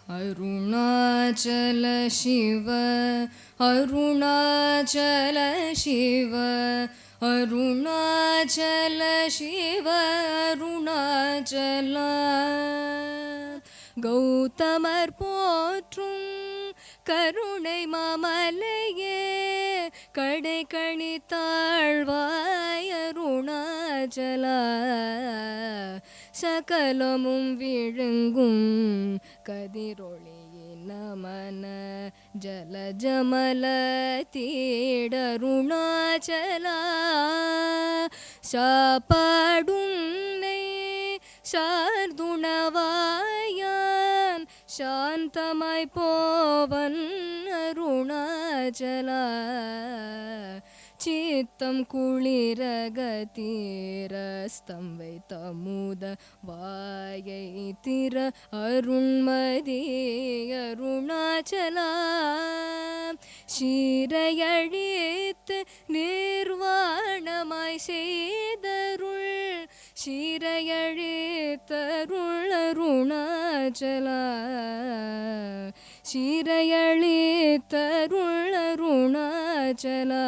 Arunachala Shiva, Arunachala Shiva, Arunachala Shiva, Arunachala. கௌதமர் போற்றும் கருணை மாமலையே, கடை கணித்தாழ்வாய் அருணாச்சலா. சகலமும் விழுங்கும் கதிரொளியின் நமன ஜலஜமல தீடருணாச்சலா. சாப்பாடுன்னை சார்துணவாயான் சாந்தமாய் போவன் அருணாச்சலா. சித்தம் குளிரகத்தீரஸ்தம் வைத்தமுத வாயை திற அருண்மதி அருணாச்சலா. சீரையழித்து நிர்வாணமாய் செய்தருள் சீரையழித்தருள் அருணாச்சலா. சீரையழித்தருள் அருணாச்சலா.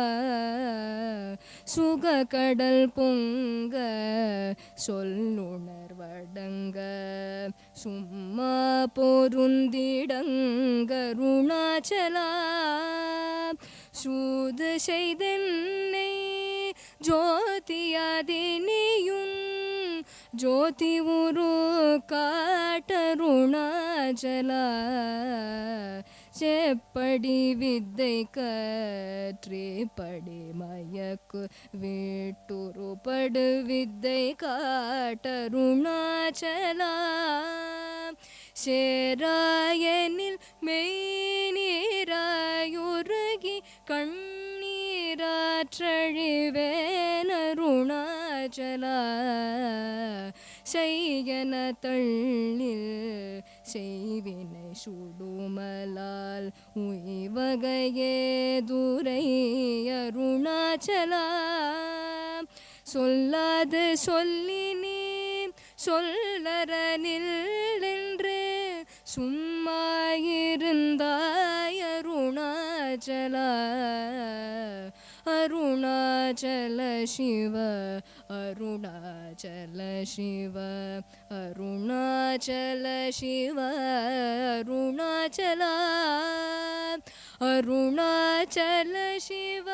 சுகக்கடல் பொங்க சொல்லுணர்வடங்க சும்மா பொருந்திடங்கருணாச்சலா. சூது செய்தென்னை ஜோதியாதினியும் ஜோதி உரு காட்டருணாச்சலா. செப்படி வித்தை கற்றே படி மயக்கு விட்டுருபடு வித்தை காட்டருணாச்சலா. சேராயனில் மெய்நீராயுருகி கண்ணீராற்றழிவேனருணாச்சலா. செய்யன தள்ளில் செய்வினை சுடுமலால் உய்வகையே துரை அருணாச்சலா. சொல்லாது சொல்லினே சொல்லரனில் என்று சும்மாயிருந்தாய் அருணாச்சலா. அருணாச்சல சிவ அருணாச்சல சிவ அருணாச்சல சிவ அருணாச்சலா. அருணாச்சல சிவ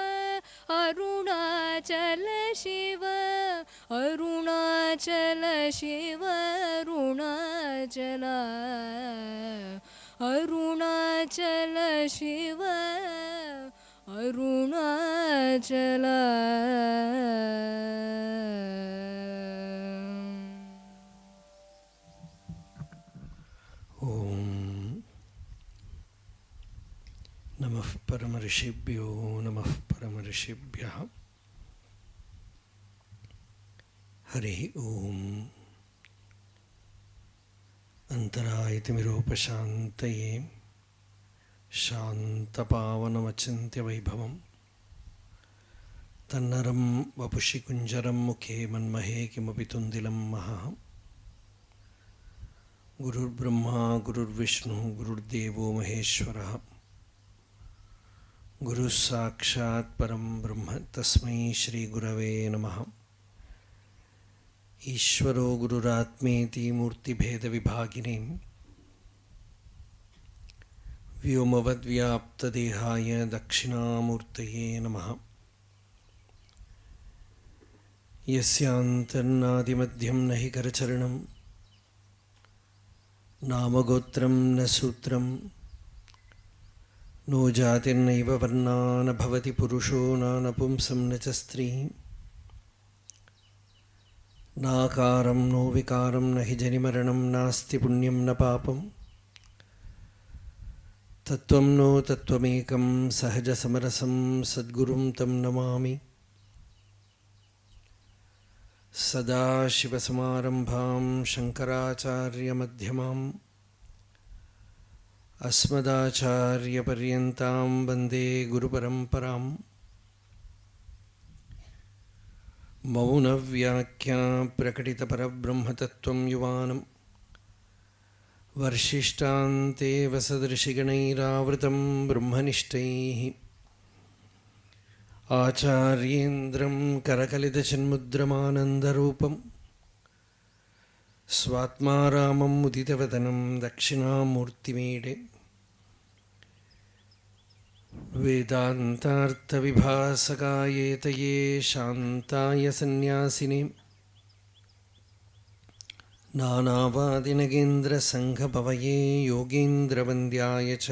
அருணாச்சல சிவ அருணாச்சல சிவ அருணாச்சலா. அருணாச்சல சிவ அருணாச்சலா. ஓம் நமः பரமரிஷிभ्यो நமः பரமரிஷிभ्यः. ஹரி ஓம். அந்தராயதிமிரோபசாந்தயே शान्तपावनमचिन्त्य वैभवं तन्नरं वपुषि कुञ्जरं मुखे मन्महे किमपि तुन्दिलं महः. गुरुर्ब्रह्मा गुरुर्विष्णुः गुरुर्देवो महेश्वरः. गुरुः साक्षात् परं ब्रह्म तस्मै श्रीगुरवे नमः. ईश्वरो गुरुरात्मेति मूर्तिभेदविभागिने व्योमवद्व्याप्तदेहाय दक्षिणामूर्तये नमः. यस्यान्तर्नादिमध्यं न हि करचरणं नामगोत्रं न सूत्रं नो जातिर्नैव वर्णा न भवति पुरुषो न नपुंसं न च स्त्री. नाकारं नो विकारं न हि जनिमरणं नास्ति पुण्यं न पापम्. तत्त्वं नो तत्त्वमेकं सहजसमरसं सद्गुरुं तं नमामि. सदाशिवसमारम्भां शङ्कराचार्यमध्यमाम् अस्मदाचार्यपर्यन्तां वन्दे गुरुपरम्पराम्. मौनव्याख्या प्रकटितपरब्रह्मतत्त्वं युवानं वर्षिष्ठान्ते वसदृशिगणैरावृतं ब्रह्मनिष्ठैः आचार्येन्द्रं करकलितचिन्मुद्रमानन्दरूपं स्वात्मा रामं मुदितवदनं दक्षिणामूर्तिमीडे वेदान्तार्थविभासकायेतये शान्ताय सन्न्यासिने नानावादिनगेन्द्रसङ्घभवये योगीन्द्रवन्द्याय च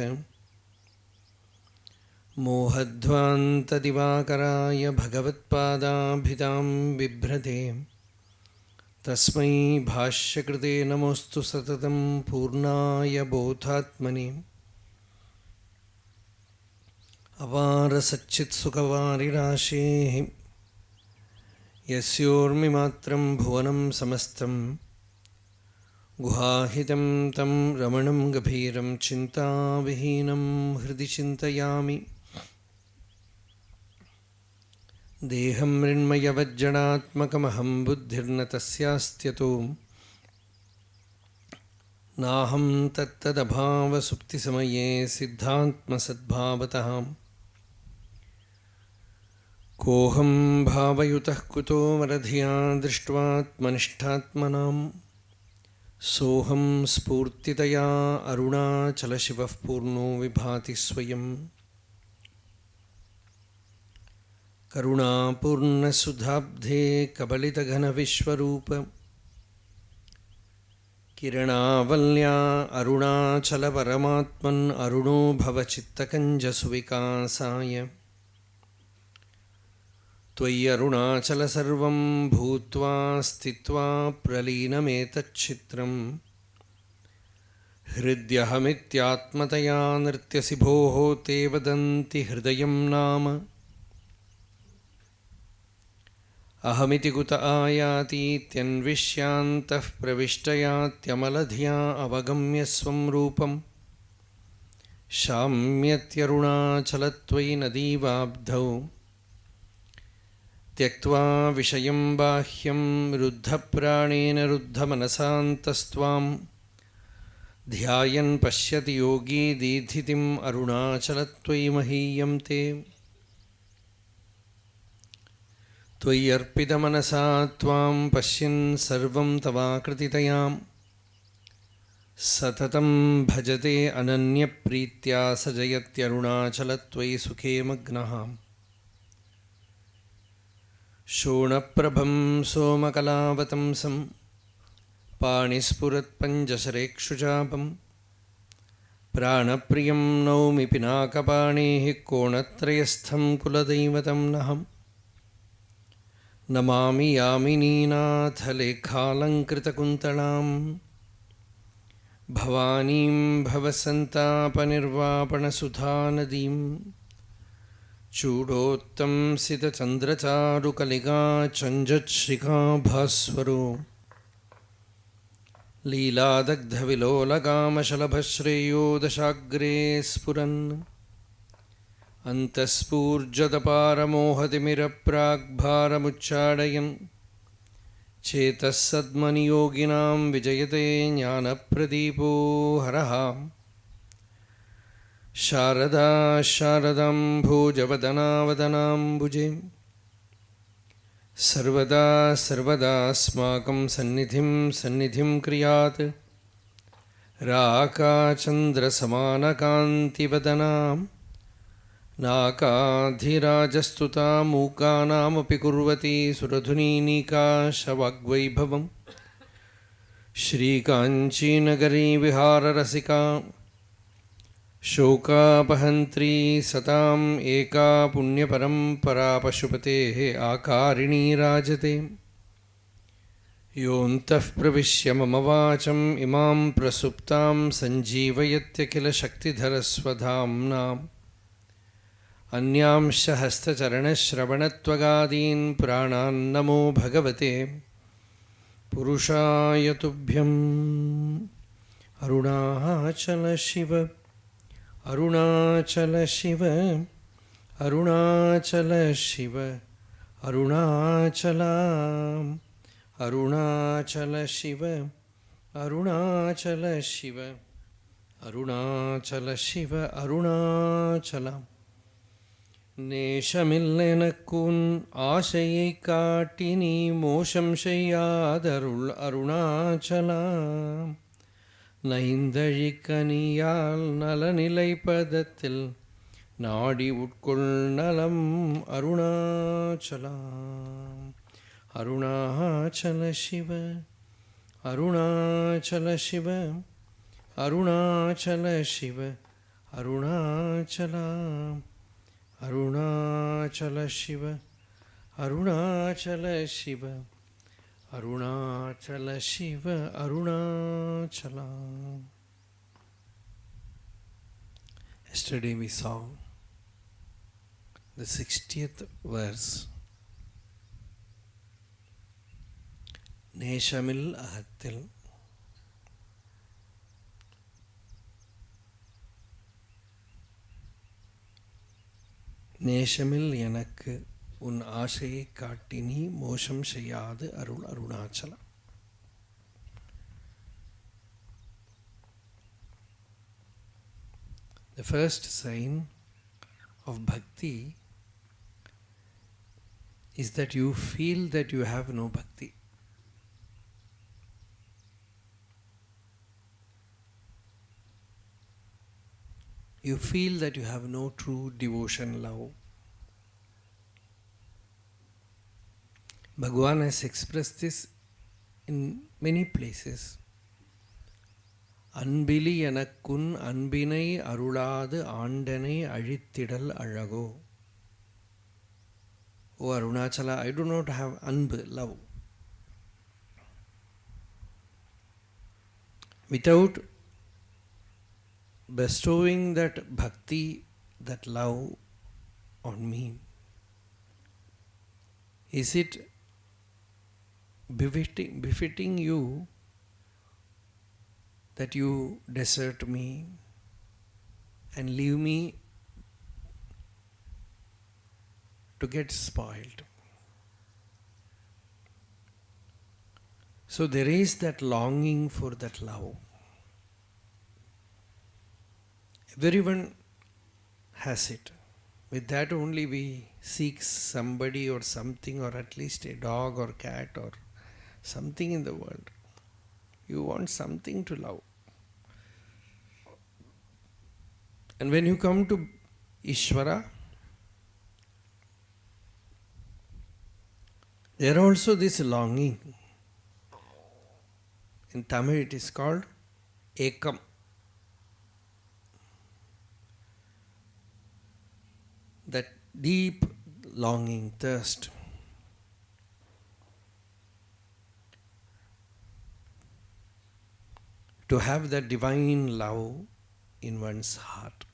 मोहध्वान्तदिवाकराय भगवत्पादाभिधां बिभ्रते तस्मै भाष्यकृते नमोऽस्तु सततं पूर्णाय बोधात्मने अपारसच्चित्सुखवारिराशेः यस्योर्मिमात्रं भुवनं समस्तं गुहाहितं तं रमणं गभीरं चिन्ताविहीनं हृदि चिन्तयामि देहं मृण्मयवज्जडात्मकमहं बुद्धिर्न तस्यास्त्यतो नाहं तत्तदभावसुप्तिसमये सिद्धात्मसद्भावतः कोऽहं भावयुतः कुतो वरधिया दृष्ट्वात्मनिष्ठात्मनां सोऽहं स्फूर्तितया अरुणाचलशिवः पूर्णो विभाति स्वयं करुणापूर्णसुधाब्धे कबलितघनविश्वरूप किरणावल्या अरुणाचलपरमात्मन् अरुणो भवचित्तकञ्जसुविकासाय त्वयि अरुणाचल सर्वं भूत्वा स्थित्वा प्रलीनमेतच्छित्रं हृद्यहमित्यात्मतया नृत्यसि भोः ते वदन्ति हृदयं नाम अहमिति कुत आयातीत्यन्विष्यान्तः प्रविष्टयात्यमलधिया अवगम्य स्वं रूपं शाम्यत्यरुणाचलत्वयि नदीवाब्धौ त्यक्त्वा विषयं बाह्यं रुद्धप्राणेन रुद्धमनसान्तस्त्वां ध्यायन् पश्यति योगी दीधितिम् अरुणाचलत्वयि महीयं ते त्वयि अर्पितमनसा त्वां पश्यन् सर्वं तवाकृतितयां सततं भजते अनन्यप्रीत्या स जयत्यरुणाचलत्वयि सुखे मग्नः शोणप्रभं सोमकलावतंसं पाणिस्फुरत्पञ्जशरेक्षुचापं प्राणप्रियं नौमि पिनाकपाणेः कोणत्रयस्थं कुलदैवतं नहं नमामि यामिनीनाथलेखालङ्कृतकुन्तलां भवानीं भवसन्तापनिर्वापणसुधानदीं चूडोत्तंसितचन्द्रचारुकलिका चञ्जच्छिखाभास्वरो लीलादग्धविलोलकामशलभश्रेयो दशाग्रे स्फुरन् अन्तःस्फूर्जतपारमोहतिमिरप्राग्भारमुच्चाडयन् चेतः सद्मनियोगिनां विजयते ज्ञानप्रदीपो हरः शारदा शारदाम्भोजवदनावदनाम्बुजे सर्वदा सर्वदास्माकं सन्निधिं क्रियात् राकाचन्द्रसमानकान्तिवदनां नाकाधिराजस्तुता मूकानामपि कुर्वती सुरधुनीनीकाशवाग्वैभवम् श्रीकाञ्चीनगरी विहाररसिका शोकापहन्त्री सताम् एका पुण्यपरम्परा पशुपतेः आकारिणी राजते योऽन्तः प्रविश्य मम वाचम् इमां प्रसुप्तां सञ्जीवयत्यखिलशक्तिधरस्वधाम्नाम् अन्यांश हस्तचरणश्रवणत्वगादीन् प्राणान्नमो भगवते पुरुषाय तुभ्यम् Arunachal Shiv Arunachal Shiv Arunachal Shiv Arunachal Arunachal Shiv Arunachala Shiva, Arunachala Shiva, Arunachala. நேஷமில்லெனக்குன் ஆசையை காட்டி நீ மோஷம் செய்யாதருள் அருணாச்சலா. நைந்தழிக்கனியால் நலநிலை பதத்தில் நாடி உட்கொள் நலம் அருணாச்சலா. அருணாச்சல சிவ, அருணாச்சல சிவ, அருணாச்சல சிவ, Arunachala. Arunachala Shiva, Arunachala Shiva, Arunachala Shiva, Arunachala. Yesterday we saw the 60th verse. Neshamil Ahatil. நேஷமில் எனக்கு உன் ஆசையை காட்டி நீ மோசம் செய்யாது அருள் Arunachalam. The first sign of bhakti is that you feel that you have no bhakti. You feel that you have no true devotion, love. Bhagavan has expressed this in many places. அன்பிலி எனக்குன் அன்பினை அருளாது ஆண்டனை அழித்திடல் அழகோ. O Arunachala, I do not have anbu, love. Without bestowing that bhakti, that love on me, is it befitting you that you desert me and leave me to get spoiled? So there is that longing for that love. Everyone has it. With that only we seek somebody or something, or at least a dog or cat or something in the world. You want something to love. And when you come to Ishvara, there also this longing. In Tamil it is called Ekam. That deep longing, thirst. To have that divine love in one's heart.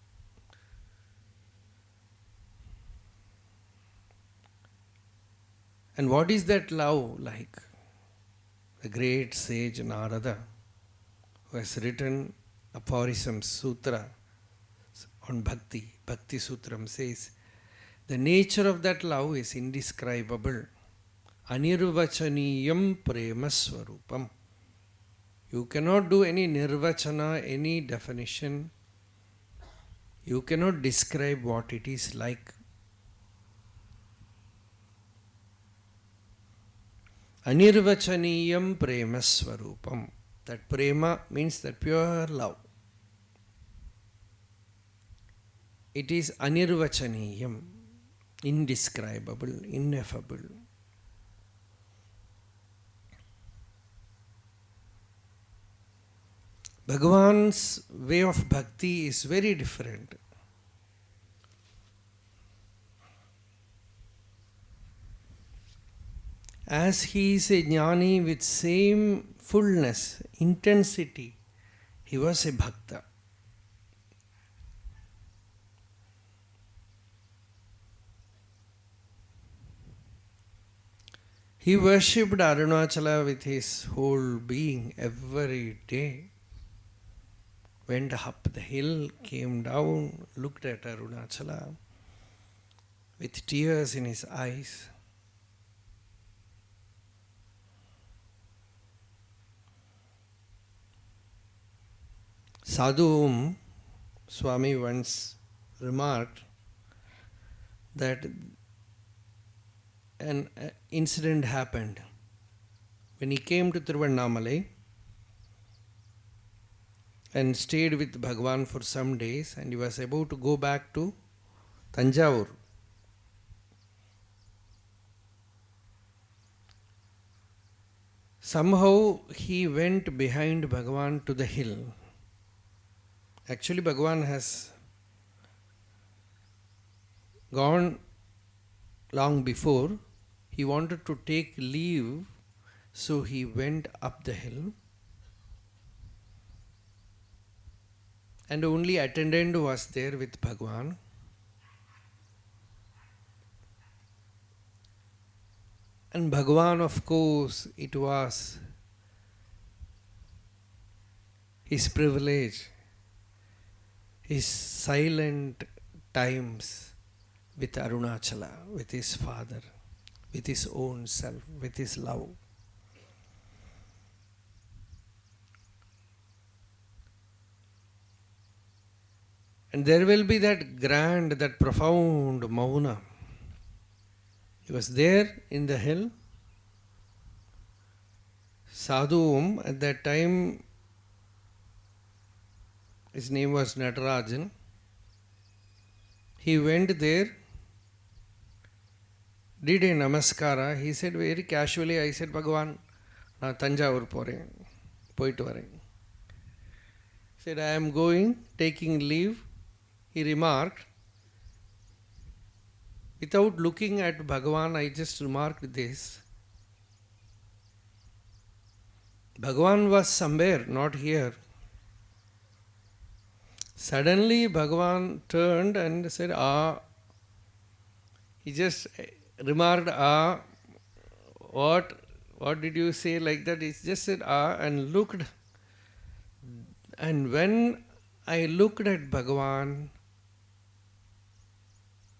And what is that love like? The great sage Narada, who has written aphorisms, sutra on bhakti, Bhakti Sutram, says, the nature of that love is indescribable. Anirvachaniyam prema swarupam. You cannot do any nirvachana, any definition. You cannot describe what it is like. Anirvachaniyam prema swarupam. That prema means that pure love. It is anirvachaniyam, indescribable, ineffable. Bhagavan's way of bhakti is very different. As he is a jnani with same fullness, intensity, he was a bhakta. He worshipped Arunachala with his whole being every day. Went up the hill, came down, looked at Arunachala with tears in his eyes. Sadhu Swami once remarked that an incident happened. When he came to Tiruvanamalai and stayed with Bhagavan for some days, and he was about to go back to Tanjavur. Somehow he went behind Bhagavan to the hill. Actually, Bhagavan has gone long before. He wanted to take leave, so he went up the hill. And only attendant was there with Bhagavan. And Bhagavan, of course, it was his privilege, his silent times with Arunachala, with his father, with his own self, with his love. And there will be that grand, that profound mauna. He was there in the hill. Sadhu, at that time, his name was Natarajan. He went there, did a namaskara. He said very casually, I said, Bhagavan, na Tanjavur poren, poitu varen. He said, I am going, taking leave. He remarked, without looking at Bhagavan, I just remarked this. Bhagavan was somewhere, not here. Suddenly Bhagavan turned and said, Ah. He just remarked, Ah. What did you say like that? He just said, Ah, and looked. And when I looked at Bhagavan,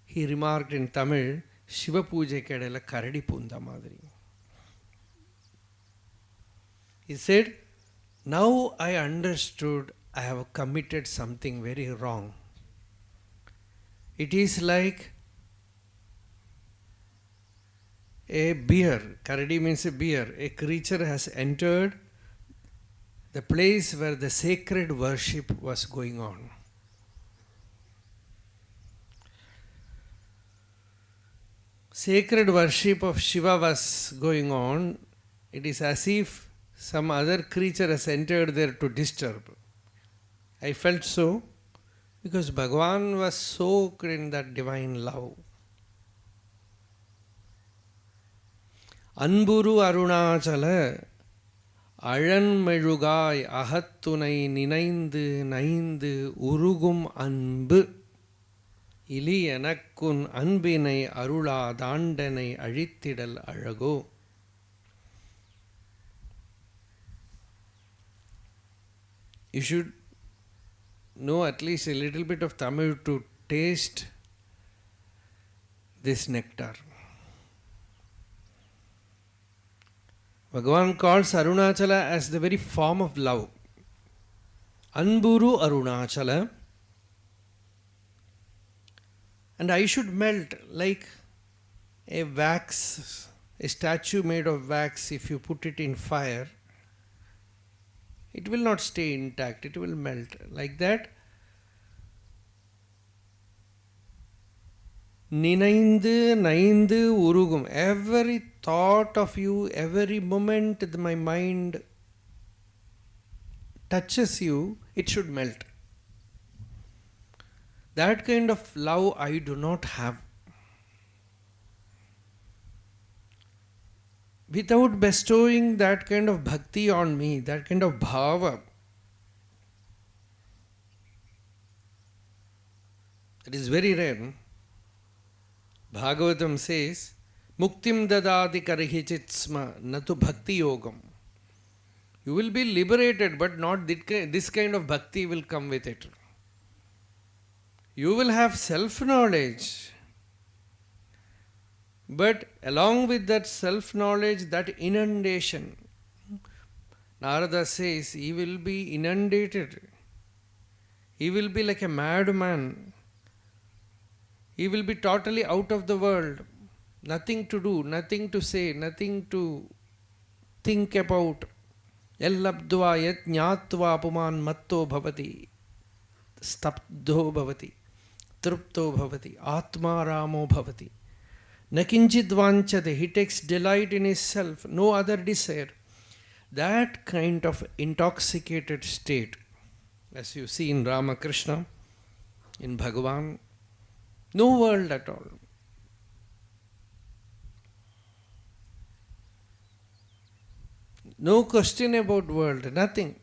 he remarked in Tamil, Shiva Puja Kadala Karadi Punda Madri. He said, now I understood I have committed something very wrong. It is like a bear, Karadi means a bear, a creature has entered the place where the sacred worship was going on. Sacred worship of Shiva was going on. It is as if some other creature has entered there to disturb. I felt so because Bhagavan was soaked in that divine love. Anburu Arunachala Azhanmezhugai Ahattunai Ninaindu Naindu Urugum Anbu Ili Enakkun Anbinai Arula Dandanai Azhittidal Azhago. You should know at least a little bit of Tamil to taste this nectar. Bhagavan calls Arunachala as the very form of love. Anburu Arunachala. And I should melt like a wax, a statue made of wax. If you put it in fire, it will not stay intact, it will melt. Like that, Ninaindu, Naindu, Urugum. Every thought of you, every moment my mind touches you, it should melt. That kind of love I do not have. Without bestowing that kind of bhakti on me, that kind of bhava, it is very rare. Bhagavatam says, Muktim dadadi karhichitsma natu bhakti yogam. You will be liberated, but not this kind of bhakti will come with it. You will have self-knowledge. But along with that self-knowledge, that inundation, Narada says, he will be inundated He will be like a madman. He will be totally out of the world. Nothing to do, nothing to say, nothing to think about. Yallabdva yat jnatva puman matto bhavati. Stapdho bhavati. Trupto bhavati. Atma ramo bhavati. Nakinchid vanchate. He takes delight in his self. No other desire. That kind of intoxicated state, as you see in Ramakrishna, in Bhagavan, no world at all. No question about world, nothing.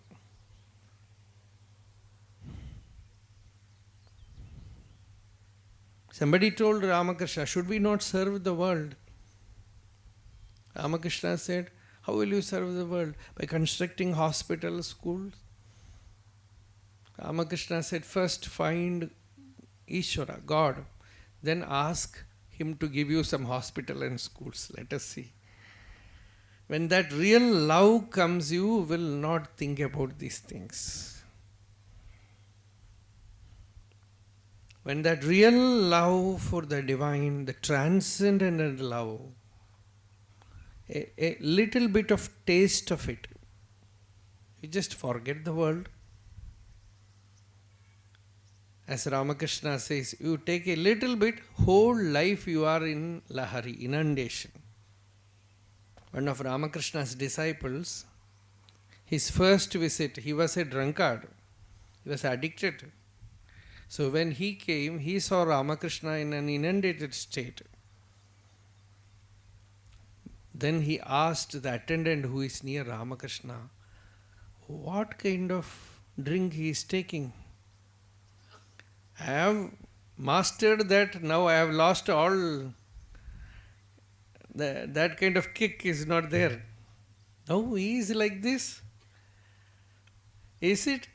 Somebody told Ramakrishna, should we not serve the world? Ramakrishna said, how will you serve the world? By constructing hospitals, schools? Ramakrishna said, first find Ishvara, God, then ask him to give you some hospital and schools. Let us see. When that real love comes, you will not think about these things. When that real love for the divine, the transcendent love, a little bit of taste of it, you just forget the world. As Ramakrishna says, you take a little bit, whole life you are in lahari, inundation. One of Ramakrishna's disciples, his first visit, he was a drunkard. He was addicted. So when he came, he saw Ramakrishna in an inundated state. Then he asked the attendant who is near Ramakrishna, what kind of drink he is taking? I have mastered that, now I have lost all. That kind of kick is not there. No, he is like this. Is it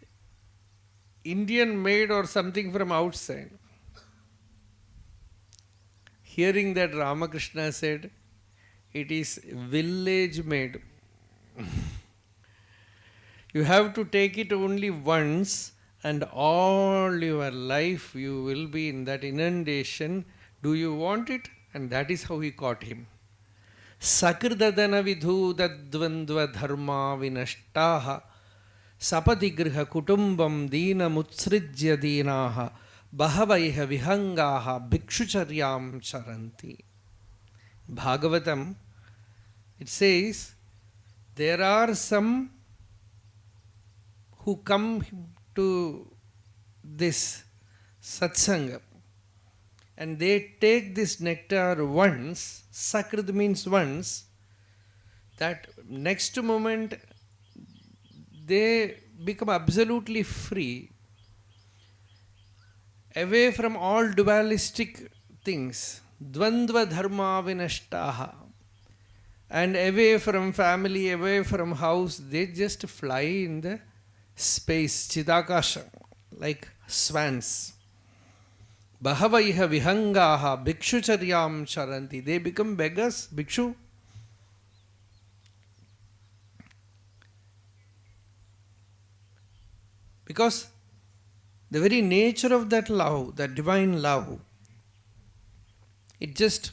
Indian made or something from outside? Hearing that, Ramakrishna said, it is village made. You have to take it only once, and all your life you will be in that inundation. Do you want it? And that is how he caught him. Sakridadana vidhu dadvandva dharma vinashtaha sapatigraha kutumbam dina mutsrijya dinaha bahavaiha vihangaha bhikshucharyam charanti. Bhagavatam, it says, there are some who come to this Satsang and they take this nectar once. Sakrid means once. That next moment they become absolutely free, away from all dualistic things. Dvandva dharma vinashtaha. And away from family, away from house, they just fly in the space, chidakasha, like swans. Bahavaiha vihangaha bhikshucharyam charanti. They become beggars, bhikshu. Because the very nature of that love, that divine love, it just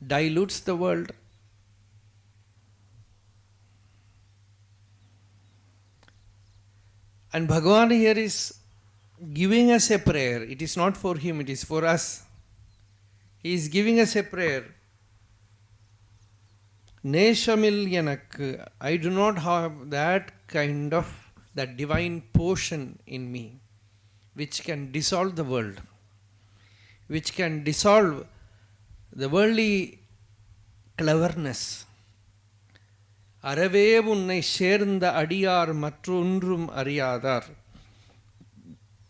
dilutes the world. And Bhagavan here is giving us a prayer. It is not for him, it is for us. He is giving us a prayer. Neshamilyanak, I do not have that kind of, that divine portion in me, which can dissolve the world, which can dissolve the worldly cleverness. Arave unnai சேர்ந்த அடியார் மற்றொன்றும் அறியாதார்.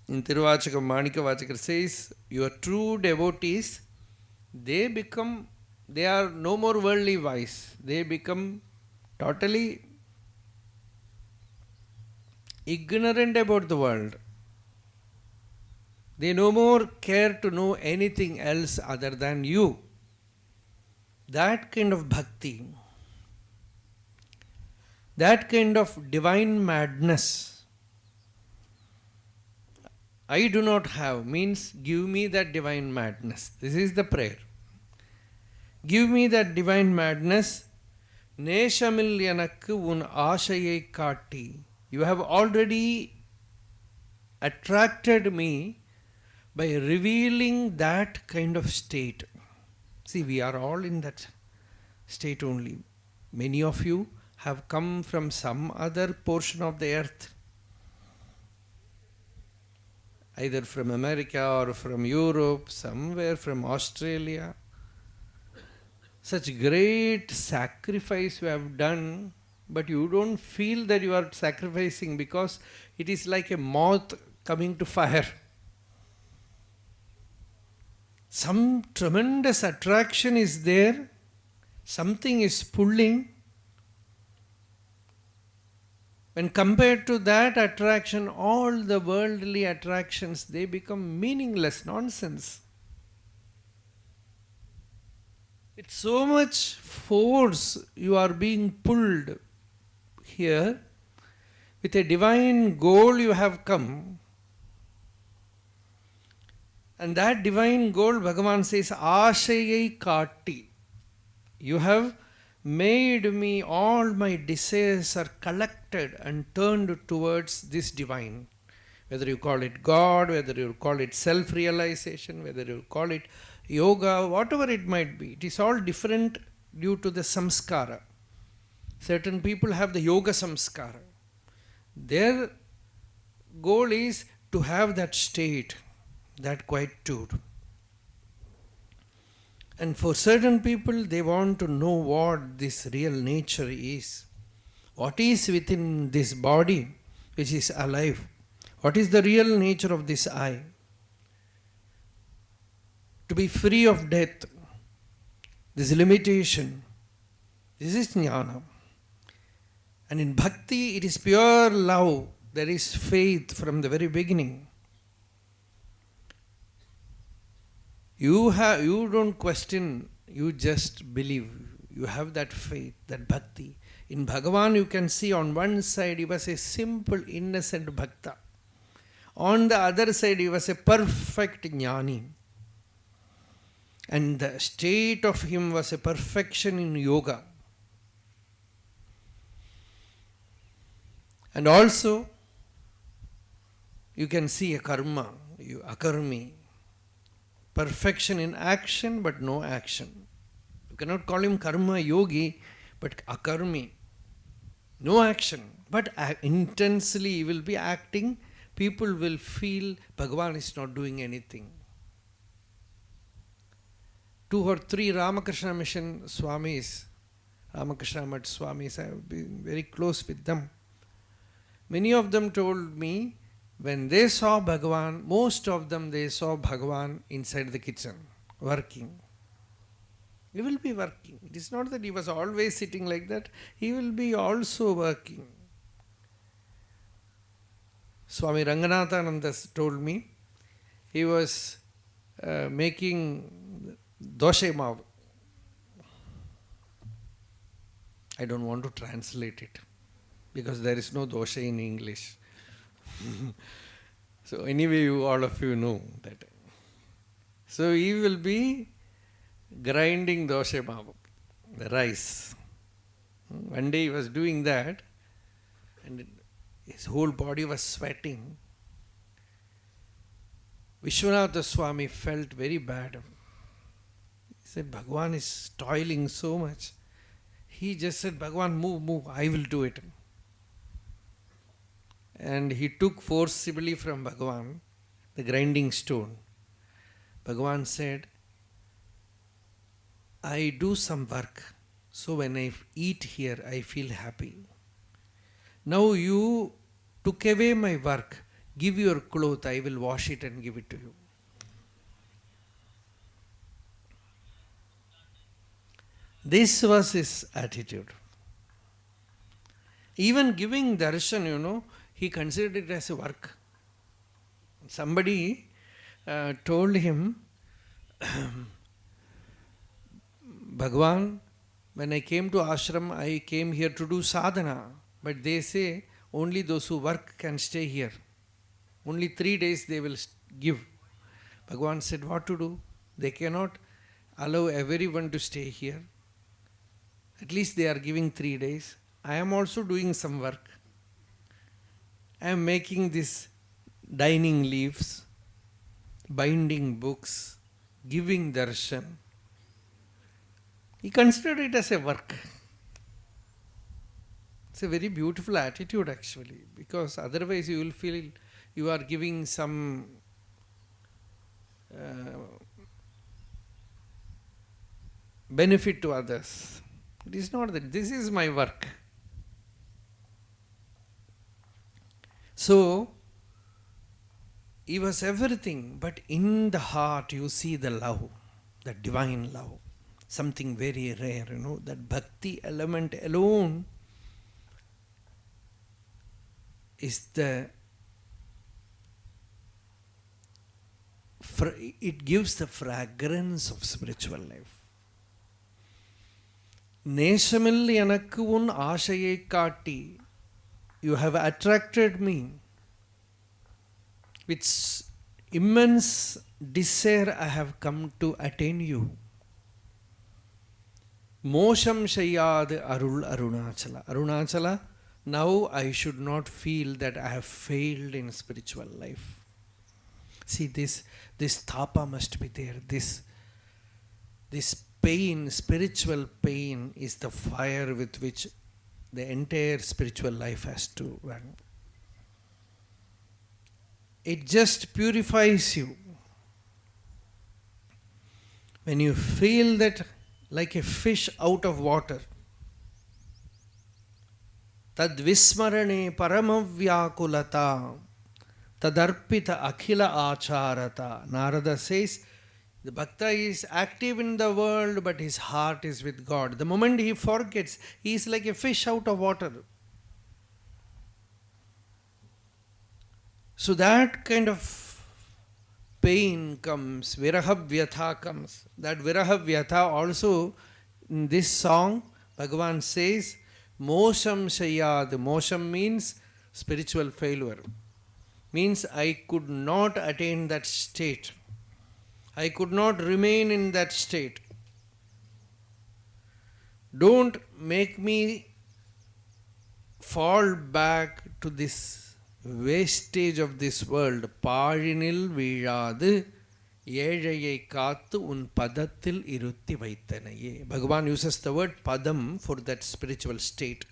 In Tiruvachakam, Manikavachakar says, your true devotees, they are no more worldly wise. They become totally ignorant about the world. They no more care to know anything else other than you. That kind of bhakti, that kind of divine madness, I do not have means give me that divine madness. This is the prayer. Give me that divine madness. Neshamil yanakku un aashayai kaatti. You have already attracted me by revealing that kind of state. See, we are all in that state only. Many of you have come from some other portion of the earth, either from America or from Europe, somewhere from Australia. Such great sacrifice you have done, but you don't feel that you are sacrificing because it is like a moth coming to fire. Some tremendous attraction is there, something is pulling. When compared to that attraction, all the worldly attractions, they become meaningless, nonsense. With so much force you are being pulled here, with a divine goal you have come. And that divine goal, Bhagavan says, Aashayai Kaatti. You have made me, all my desires are collected and turned towards this divine. Whether you call it God, whether you call it self-realization, whether you call it yoga, whatever it might be, it is all different due to the samskara. Certain people have the yoga samskara. Their goal is to have that state, that quietude. And for certain people, they want to know what this real nature is. What is within this body which is alive? What is the real nature of this I? To be free of death, this limitation, this is jnana. And in bhakti, it is pure love. There is faith from the very beginning. You don't question, you just believe. You have that faith, that bhakti. In Bhagavan, you can see on one side, he was a simple, innocent bhakta. On the other side, he was a perfect jnani. And the state of him was a perfection in yoga. And also, you can see a karma, akarmi. Perfection in action, but no action. You cannot call him karma yogi, but akarmi. No action, but intensely he will be acting. People will feel Bhagavan is not doing anything. 2 or 3 Ramakrishna mission Swamis, Ramakrishna Mat Swamis, I have been very close with them. Many of them told me, when they saw Bhagavan, most of them they saw Bhagavan inside the kitchen, working. He will be working. It is not that he was always sitting like that. He will be also working. Swami Ranganathananda told me, he was making doshe maav. I don't want to translate it because there is no dosha in English. So anyway, all of you know that. So he will be grinding dosha maav, the rice. One day he was doing that and his whole body was sweating. Vishwanatha Swami felt very bad. He said, Bhagavan is toiling so much. He just said, Bhagavan, move, I will do it. And he took forcibly from Bhagavan the grinding stone. Bhagavan said, I do some work, so when I eat here, I feel happy. Now you took away my work. Give your cloth, I will wash it and give it to you. This was his attitude. Even giving darshan, he considered it as a work. Somebody told him, Bhagavan, when I came to ashram, I came here to do sadhana. But they say only those who work can stay here. Only 3 days they will give. Bhagavan said, what to do? They cannot allow everyone to stay here. At least they are giving 3 days. I am also doing some work. I am making these dining leaves, binding books, giving darshan. He considered it as a work. It's a very beautiful attitude actually, because otherwise you will feel you are giving some benefit to others. It is not that. This is my work. So, he was everything, but in the heart you see the love, the divine love. Something very rare, that bhakti element alone is it gives the fragrance of spiritual life. நேசமில் எனக்கு உன் ஆசையை காட்டி, you have attracted me with immense desire. I have come to attain you. Mosham Shayad Arul Arunachala. Arunachala, now I should not feel that I have failed in spiritual life. See, this tapa must be there. This pain, spiritual pain, is the fire with which the entire spiritual life has to run. It just purifies you. When you feel that like a fish out of water, tad vismarane paramavyakulata tadarpita akhila acharata. Narada says, the bhakta is active in the world, but his heart is with God. The moment he forgets, he is like a fish out of water. So that kind of pain comes, viraha vyatha comes. That viraha vyatha also in this song, Bhagavan says, mosham shayad. Mosham means spiritual failure. Means I could not attain that state. I could not remain in that state. Don't make me fall back to this wastage of this world. Paarinil veezhadu ஏழையை காத்து உன் பதத்தில் இருத்தி வைத்தனையே. Bhagavan uses the word padam for that spiritual state.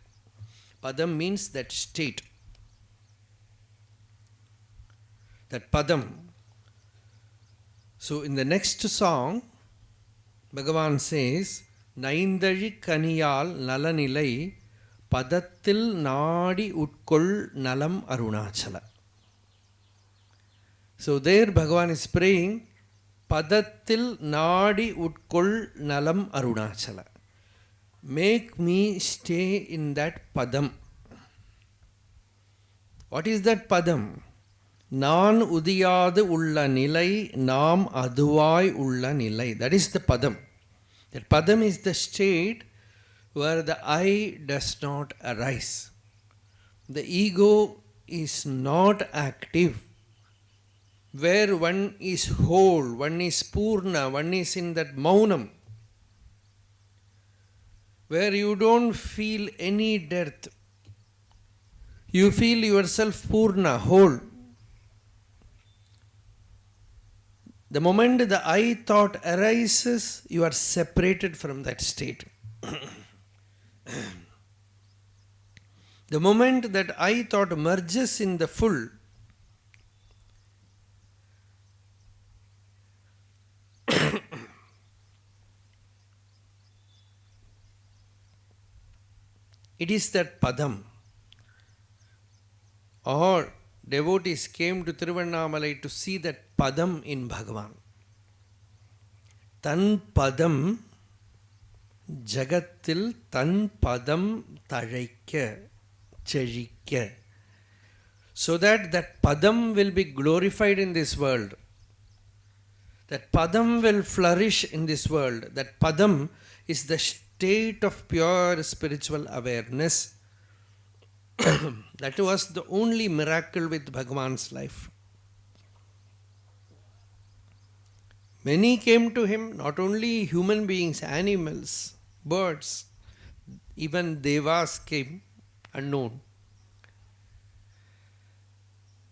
Padam means that state. That padam. So in the next song, Bhagavan says, Naindali kaniyal nalanilai padathil nadi utkol nalam Arunachala. So there Bhagavan is praying, Padathil nadi utkol nalam Arunachala. Make me stay in that padam. What is that padam? நான் உதியாது உள்ள நிலை நாம் அதுவாய் உள்ள நிலை. That is the padam. That padam is the state where the I does not arise. The ego is not active. Where one is whole, one is purna, one is in that maunam. Where you don't feel any dearth. You feel yourself purna, whole. The moment the I thought arises, you are separated from that state. The moment that I thought merges in the full, it is that padam. Or devotees came to Tiruvanamalai to see that padam in Bhagavan. Tan padam jagatil tan padam tazhaikya chezhikya. So that padam will be glorified in this world. That padam will flourish in this world. That padam is the state of pure spiritual awareness. That was the only miracle with Bhagavan's life. Many came to him, not only human beings, animals, birds, even devas came unknown.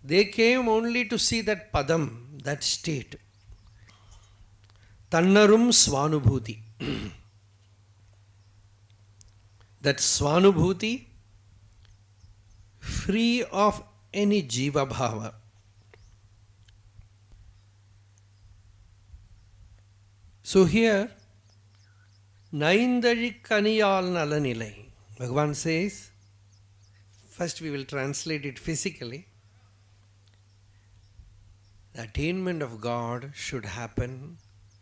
They came only to see that padam, that state. Tannarum Swanubhuti. That Swanubhuti, free of any Jiva Bhava. So here, Naindarikaniyal Nalanilai. Bhagavan says, first we will translate it physically. The attainment of God should happen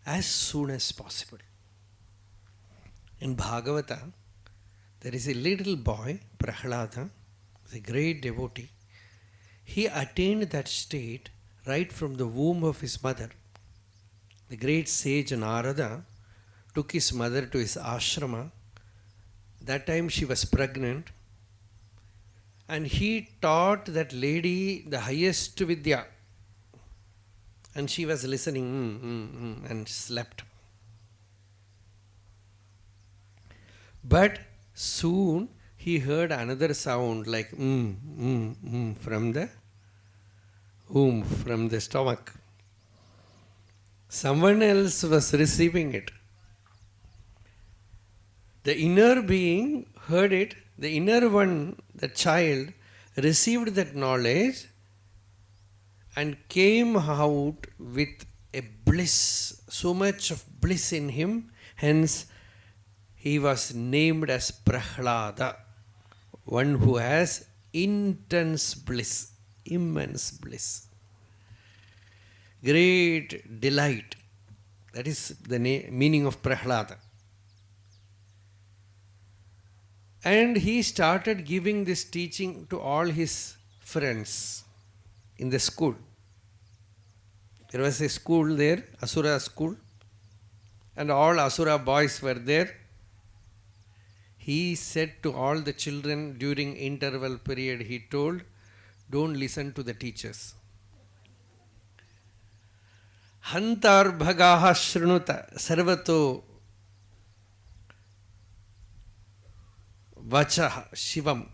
as soon as possible. In Bhagavata, there is a little boy, Prahlada, a great devotee. He attained that state right from the womb of his mother. The great sage Narada took his mother to his ashrama. That time she was pregnant. And he taught that lady the highest vidya. And she was listening and slept. But soon he heard another sound like from the womb, from the stomach. Someone else was receiving it. The inner being heard it, the inner one, the child, received that knowledge and came out with a bliss, so much of bliss in him, hence he was named as Prahlada, one who has intense bliss, immense bliss. Great delight. That is the meaning of Prahlada. And he started giving this teaching to all his friends in the school. There was a school there, Asura school, and all Asura boys were there. He said to all the children during interval period, he told, don't listen to the teachers. Hantar bhagaha shrunuta sarvato vachaha shivam.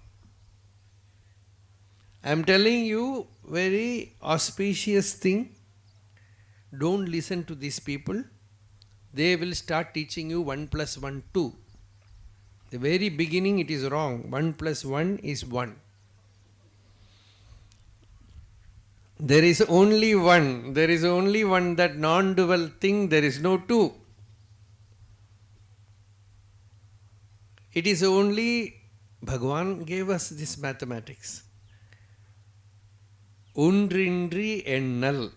I am telling you very auspicious thing. Don't listen to these people. They will start teaching you 1 + 1, 2. The very beginning it is wrong. 1 + 1 is 1. There is only one. There is only one, that non-dual thing. There is no two. It is only Bhagavan gave us this mathematics. Undrindri ennal.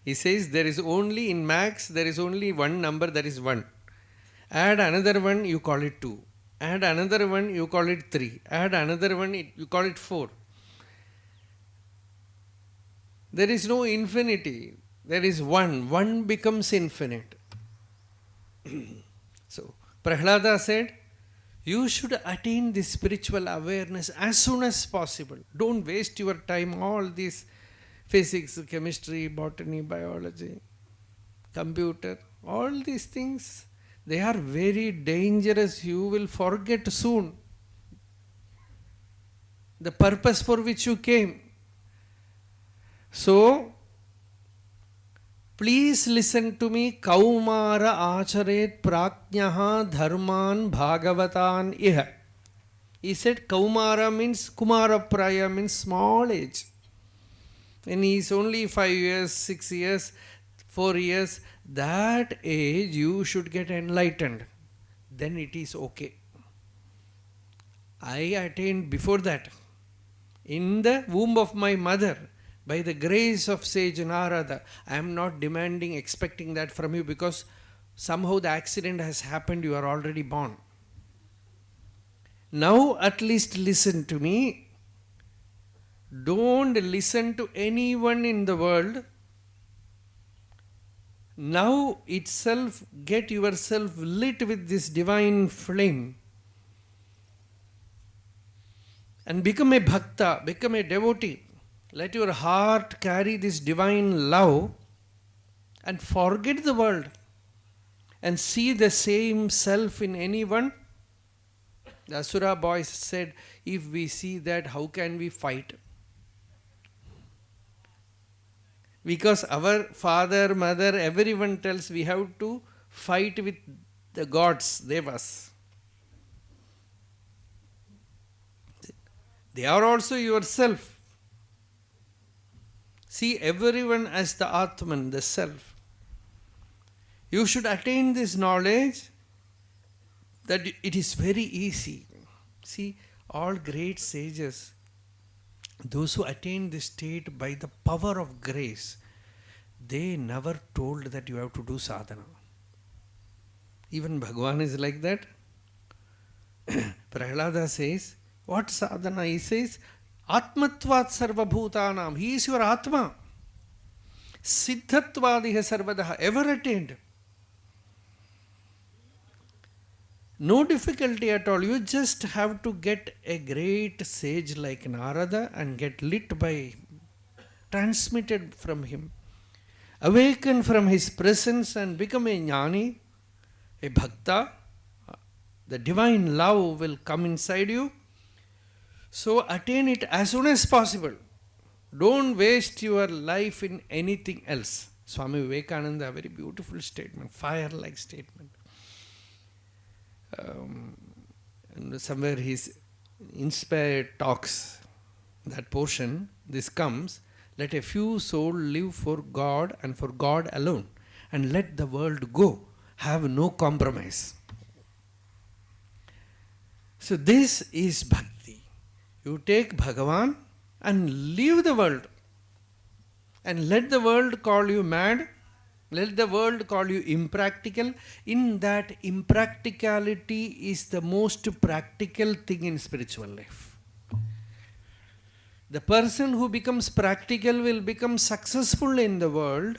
He says there is only, in max, there is only one number, that is 1. Add another one, you call it 2. Add another one, you call it 3. Add another one, you call it 4. There is no infinity. There is one. One becomes infinite. So, Prahlada said, you should attain this spiritual awareness as soon as possible. Don't waste your time, all this physics, chemistry, botany, biology, computer, all these things, they are very dangerous. You will forget soon the purpose for which you came. So, please listen to me. Kaumara acharet praknyaha dharman bhagavatan iha. He said Kaumara means, Kumara Praya means small age. When he is only 5 years, 6 years, 4 years, that age you should get enlightened. Then it is okay. I attained before that. In the womb of my mother, by the grace of sage Narada, I am not demanding, expecting that from you, because somehow the accident has happened, you are already born. Now at least listen to me. Don't listen to anyone in the world. Now itself get yourself lit with this divine flame and become a bhakta, become a devotee. Let your heart carry this divine love and forget the world and see the same self in anyone? The Asura boys said, if we see that, how can we fight? Because our father, mother, everyone tells we have to fight with the gods, devas. They are also yourself. See everyone as the Atman, the self. You should attain this knowledge that it is very easy. See, all great sages, those who attain this state by the power of grace, they never told that you have to do sadhana. Even Bhagavan is like that. Prahlada says, what sadhana? He says, Atmatvat sarva bhutanam. He is your Atma. Siddhatvadiha sarvadaha. Ever attained. No difficulty at all. You just have to get a great sage like Narada and get lit by him, transmitted from him, awaken from his presence and become a jnani, a bhakta. The divine love will come inside you. So attain it as soon as possible. Don't waste your life in anything else. Swami Vivekananda, a very beautiful statement, fire-like statement. And somewhere his inspired talks, that portion, this comes, let a few souls live for God and for God alone, and let the world go. Have no compromise. So this is bhakti. You take Bhagavan and leave the world. And let the world call you mad. Let the world call you impractical. In that, impracticality is the most practical thing in spiritual life. The person who becomes practical will become successful in the world,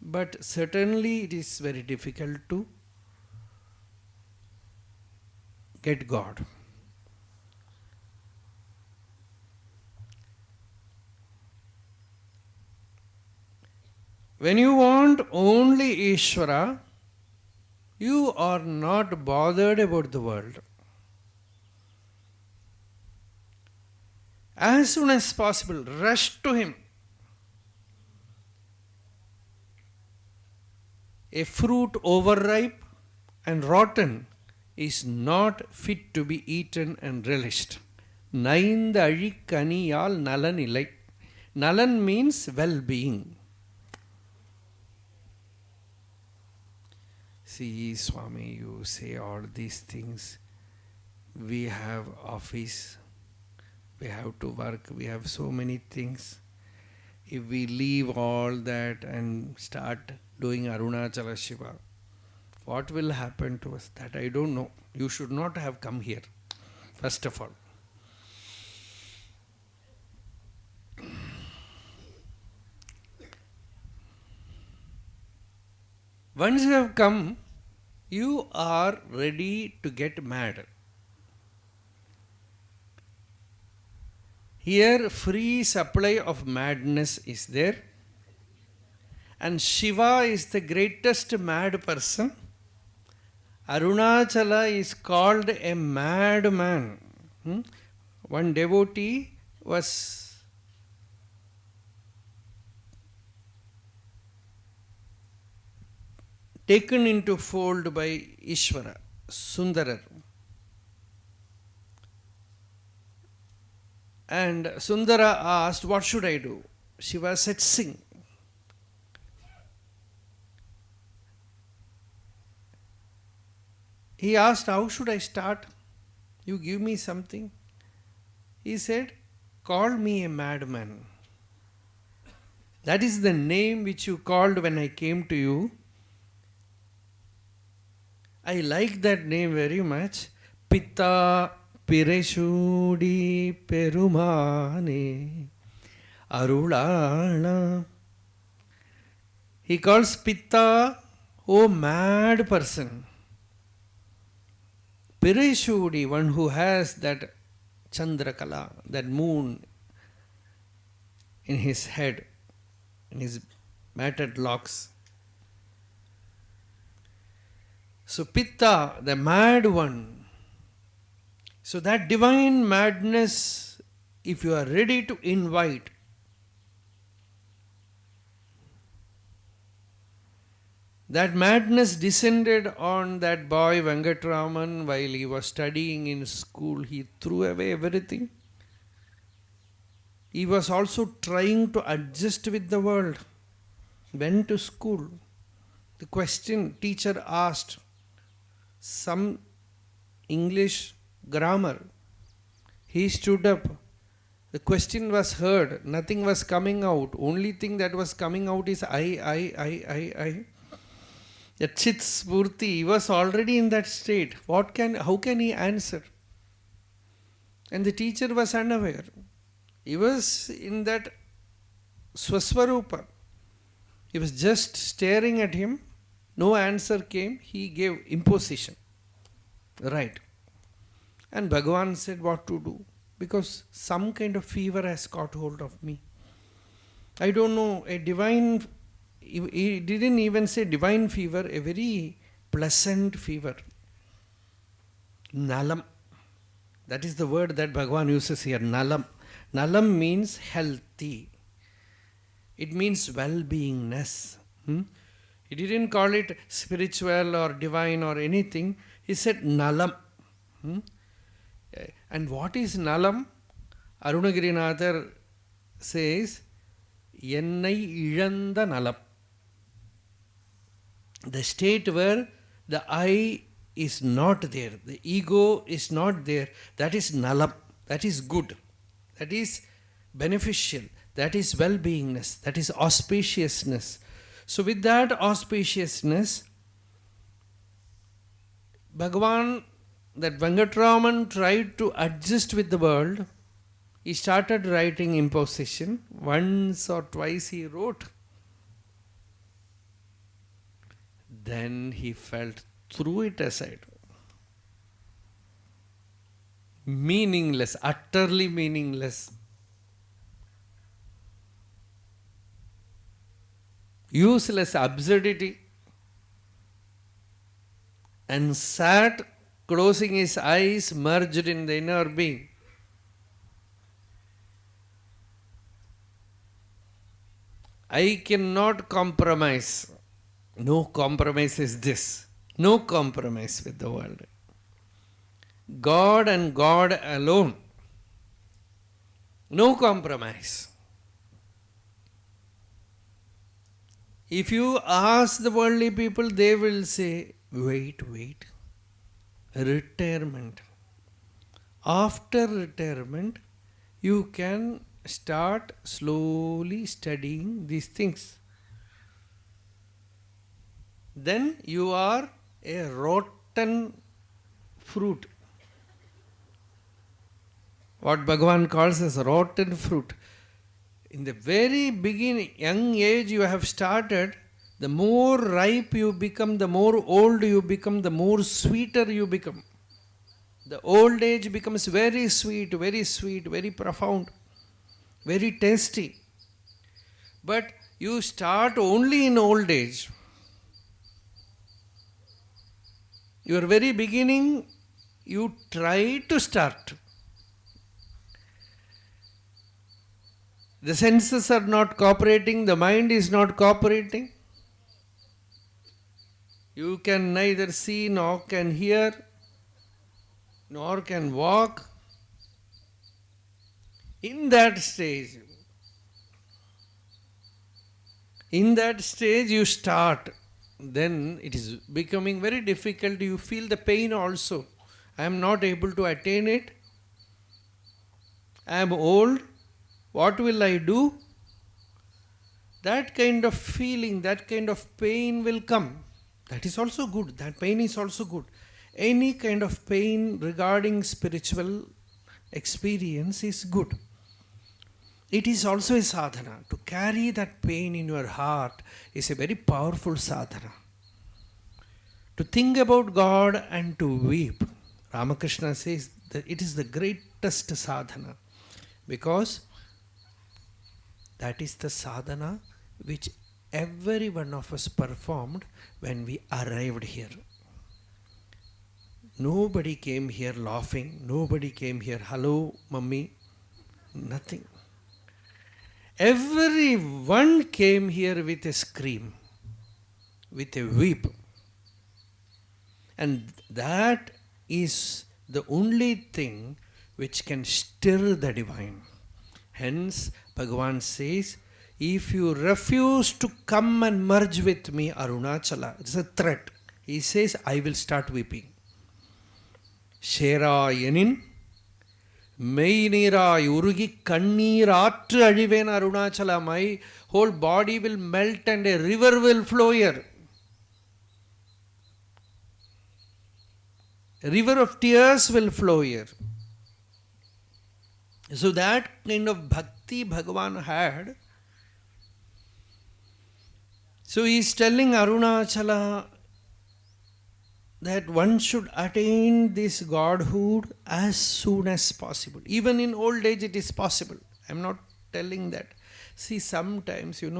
but certainly it is very difficult to get God. When you want only Ishvara, you are not bothered about the world. As soon as possible, rush to him. A fruit overripe and rotten is not fit to be eaten and relished. Nainda azhikkaniyal nalanilai. Nalan means well-being. See, Swami, you say all these things. We have office, we have to work, we have so many things. If we leave all that and start doing Arunachala Shiva, what will happen to us? That I don't know. You should not have come here, first of all. Once you have come, you are ready to get mad. Here, free supply of madness is there. And Shiva is the greatest mad person. Arunachala is called a madman. One devotee was taken into fold by Ishvara, Sundarar. And Sundara asked, what should I do? Shiva said, sing. He asked, how should I start? You give me something. He said, call me a madman. That is the name which you called when I came to you. I like that name very much. Pitta Pireshudi Perumane Arulana. He calls Pitta, oh mad person. Pireshudi, one who has that Chandrakala, that moon in his head, in his matted locks. So Pitta, the mad one. So that divine madness, if you are ready to invite, that madness descended on that boy Venkatraman while he was studying in school. He threw away everything. He was also trying to adjust with the world. Went to school. The question teacher asked some English grammar. He stood up. The question was heard. Nothing was coming out. Only thing that was coming out is I. The Chit Spurti, he was already in that state. How can he answer? And the teacher was unaware. He was in that Swaswarupa. He was just staring at him. No answer came. He gave imposition. Right. And Bhagavan said what to do. Because some kind of fever has caught hold of me. I don't know, a divine, he didn't even say divine fever, a very pleasant fever. Nalam. That is the word that Bhagavan uses here, nalam. Nalam means healthy. It means well-beingness. He didn't call it spiritual or divine or anything. He said nalam. And what is nalam? Arunagirinathar says, Yennai Ilanda Nalam. The state where the I is not there, the ego is not there, that is nalam, that is good, that is beneficial, that is well-beingness, that is auspiciousness. So with that auspiciousness, Bhagavan, that Venkatraman tried to adjust with the world. He started writing imposition. Once or twice he wrote. Then he felt, threw it aside. Meaningless, utterly meaningless. Useless absurdity. And sat, closing his eyes, merged in the inner being. I cannot compromise. No compromise is this. No compromise with the world. God and God alone. No compromise. If you ask the worldly people, they will say, wait. Retirement. After retirement, you can start slowly studying these things. Then you are a rotten fruit. What Bhagavan calls as rotten fruit. In the very beginning, young age you have started, the more ripe you become, the more old you become, the more sweeter you become. The old age becomes very sweet, very profound, very tasty. But you start only in old age. Your very beginning, you try to start. The senses are not cooperating, the mind is not cooperating. You can neither see nor can hear, nor can walk. In that stage you start. Then it is becoming very difficult. You feel the pain also. I am not able to attain it. I am old. What will I do? That kind of feeling, that kind of pain will come. That is also good. That pain is also good. Any kind of pain regarding spiritual experience is good. It is also a sadhana. To carry that pain in your heart is a very powerful sadhana. To think about God and to weep. Ramakrishna says that it is the greatest sadhana. Because that is the sadhana which every one of us performed when we arrived here. Nobody came here laughing. Nobody came here, hello, mummy. Nothing. Everyone came here with a scream, with a weep. And that is the only thing which can stir the divine. Hence, Bhagavan says, if you refuse to come and merge with me, Arunachala, it's a threat. He says, I will start weeping. Sherayanin, Meinira Urugi Kanniraatru Ajiven Arunachala, my whole body will melt and a river will flow here. A river of tears will flow here. So that kind of bhakti Bhagavan had. So he is telling Arunachala that one should attain this godhood as soon as possible. Even in old age it is possible. I am not telling that. See, sometimes, if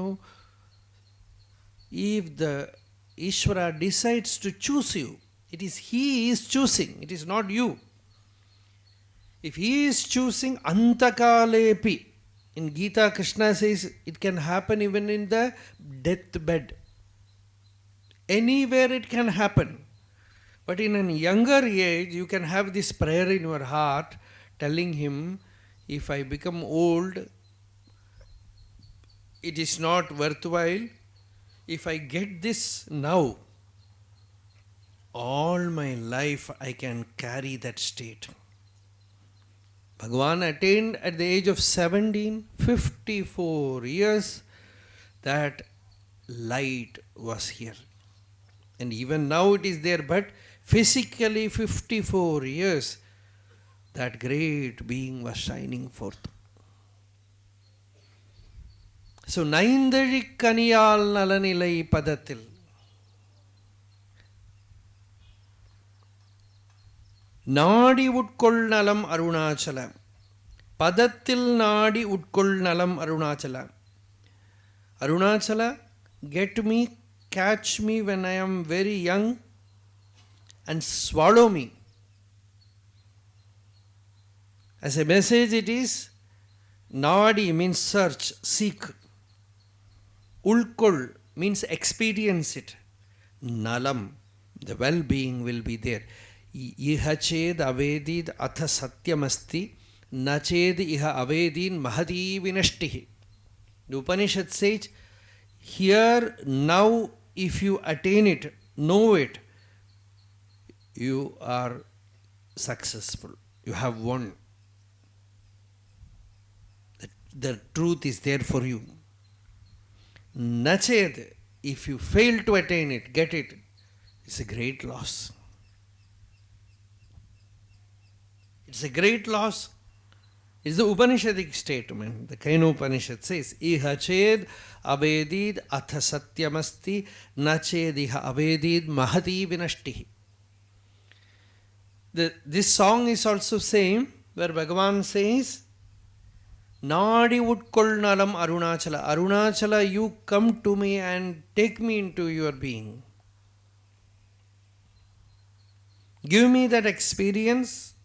the Ishvara decides to choose you, it is he is choosing, it is not you. If he is choosing Antakalepi, in Gita Krishna says it can happen even in the deathbed. Anywhere it can happen. But in a younger age, you can have this prayer in your heart telling him, if I become old, it is not worthwhile. If I get this now, all my life I can carry that state. Bhagavan attained at the age of 17, 54 years, that light was here. And even now it is there, but physically 54 years, that great being was shining forth. So, Naindari Kaniyal Nalanilai Padatil. Nadi Utkol Nalam Arunachala. Padatil Nadi Utkol Nalam Arunachala. Arunachala, get me, catch me when I am very young and swallow me. As a message it is, Nadi means search, seek. Ulkol means experience it. Nalam, the well-being will be there. Iha ched avedid atha satyamasti, nached iha avedin mahadi vinashtihi. The Upanishad says, here, now, if you attain it, know it, you are successful. You have won. The truth is there for you. Nached, if you fail to attain it, get it, it's a great loss. It's a great loss. It's the Upanishadic statement. The Kaino Upanishad says, Iha ched avedid atha satyamasti nached iha avedid mahati vinashtihi. This song is also same, where Bhagavan says, Nadi Utkol Nalam Arunachala. Arunachala, you come to me and take me into your being. Give me that experience.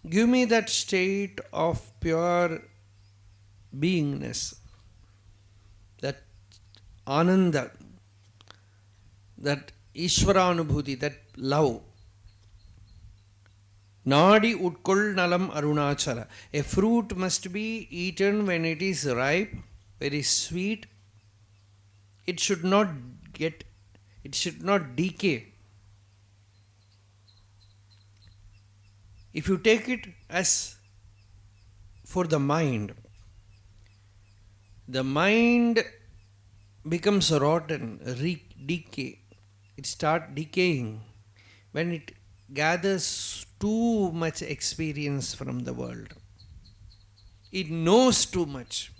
Give me that state of pure beingness, that ananda, that Ishvaranubhuti, that love. Nadi Utkol Nalam Arunachala. A fruit must be eaten when it is ripe, very sweet. It should not decay. If you take it as for the mind becomes rotten, decay. It starts decaying when it gathers too much experience from the world. It knows too much.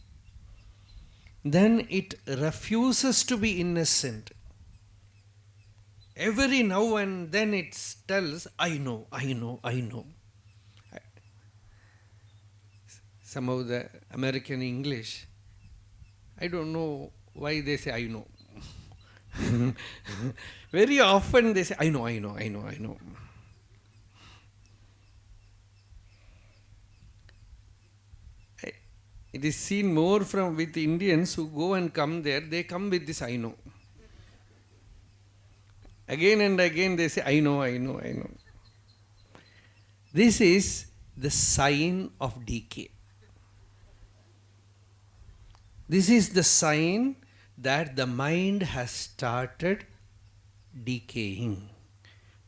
Then it refuses to be innocent. Every now and then it tells, I know. Some of the American English, I don't know Why they say, I know? Very often they say, I know, I know, I know, I know. It is seen more from with Indians who go and come there, they come with this I know. Again and again they say, I know, I know, I know. This is the sign of decay. This is the sign that the mind has started decaying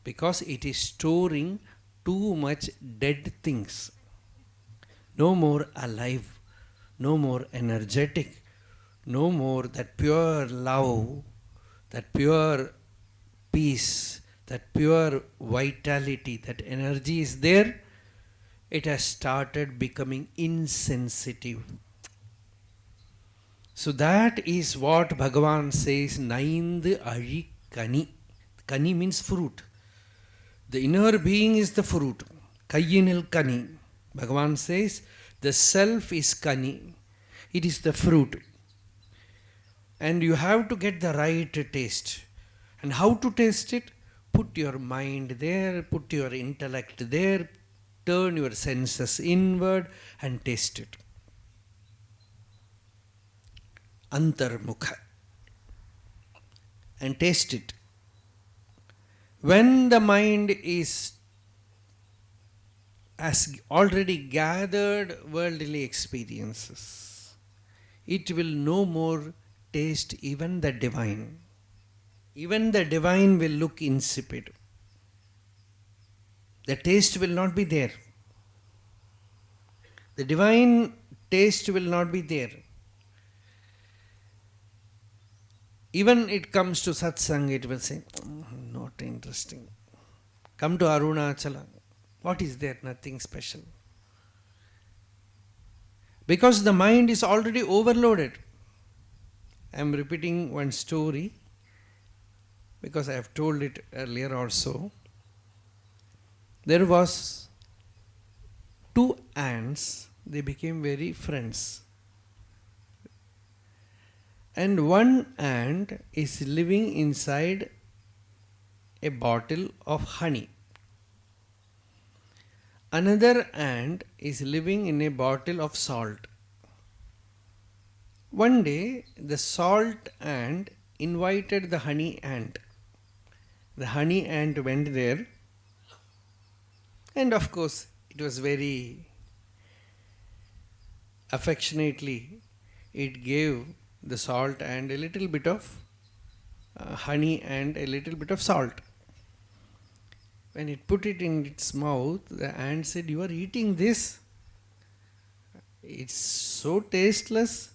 because it is storing too much dead things. No more alive, no more energetic, no more that pure love, that pure peace, that pure vitality, that energy is there. It has started becoming insensitive. So that is what Bhagavan says, Naindu Ari Kani. Kani means fruit. The inner being is the fruit. Kayyinil Kani. Bhagavan says, the self is Kani. It is the fruit. And you have to get the right taste. And how to taste it? Put your mind there, put your intellect there, turn your senses inward and taste it. Antarmukha. And taste it. When the mind has already gathered worldly experiences, it will no more taste even the divine. Even the divine will look insipid. The taste will not be there. The divine taste will not be there. Even it comes to Satsang, it will say, not interesting. Come to Arunachala. What is there? Nothing special. Because the mind is already overloaded. I am repeating one story because I have told it earlier also. There was two ants, they became very friends. And one ant is living inside a bottle of honey. Another ant is living in a bottle of salt. One day, the salt ant invited the honey ant. The honey ant went there, and of course, it was very affectionately, it gave the salt and a little bit of honey and a little bit of salt. When it put it in its mouth, the ant said, "You are eating this? It's so tasteless.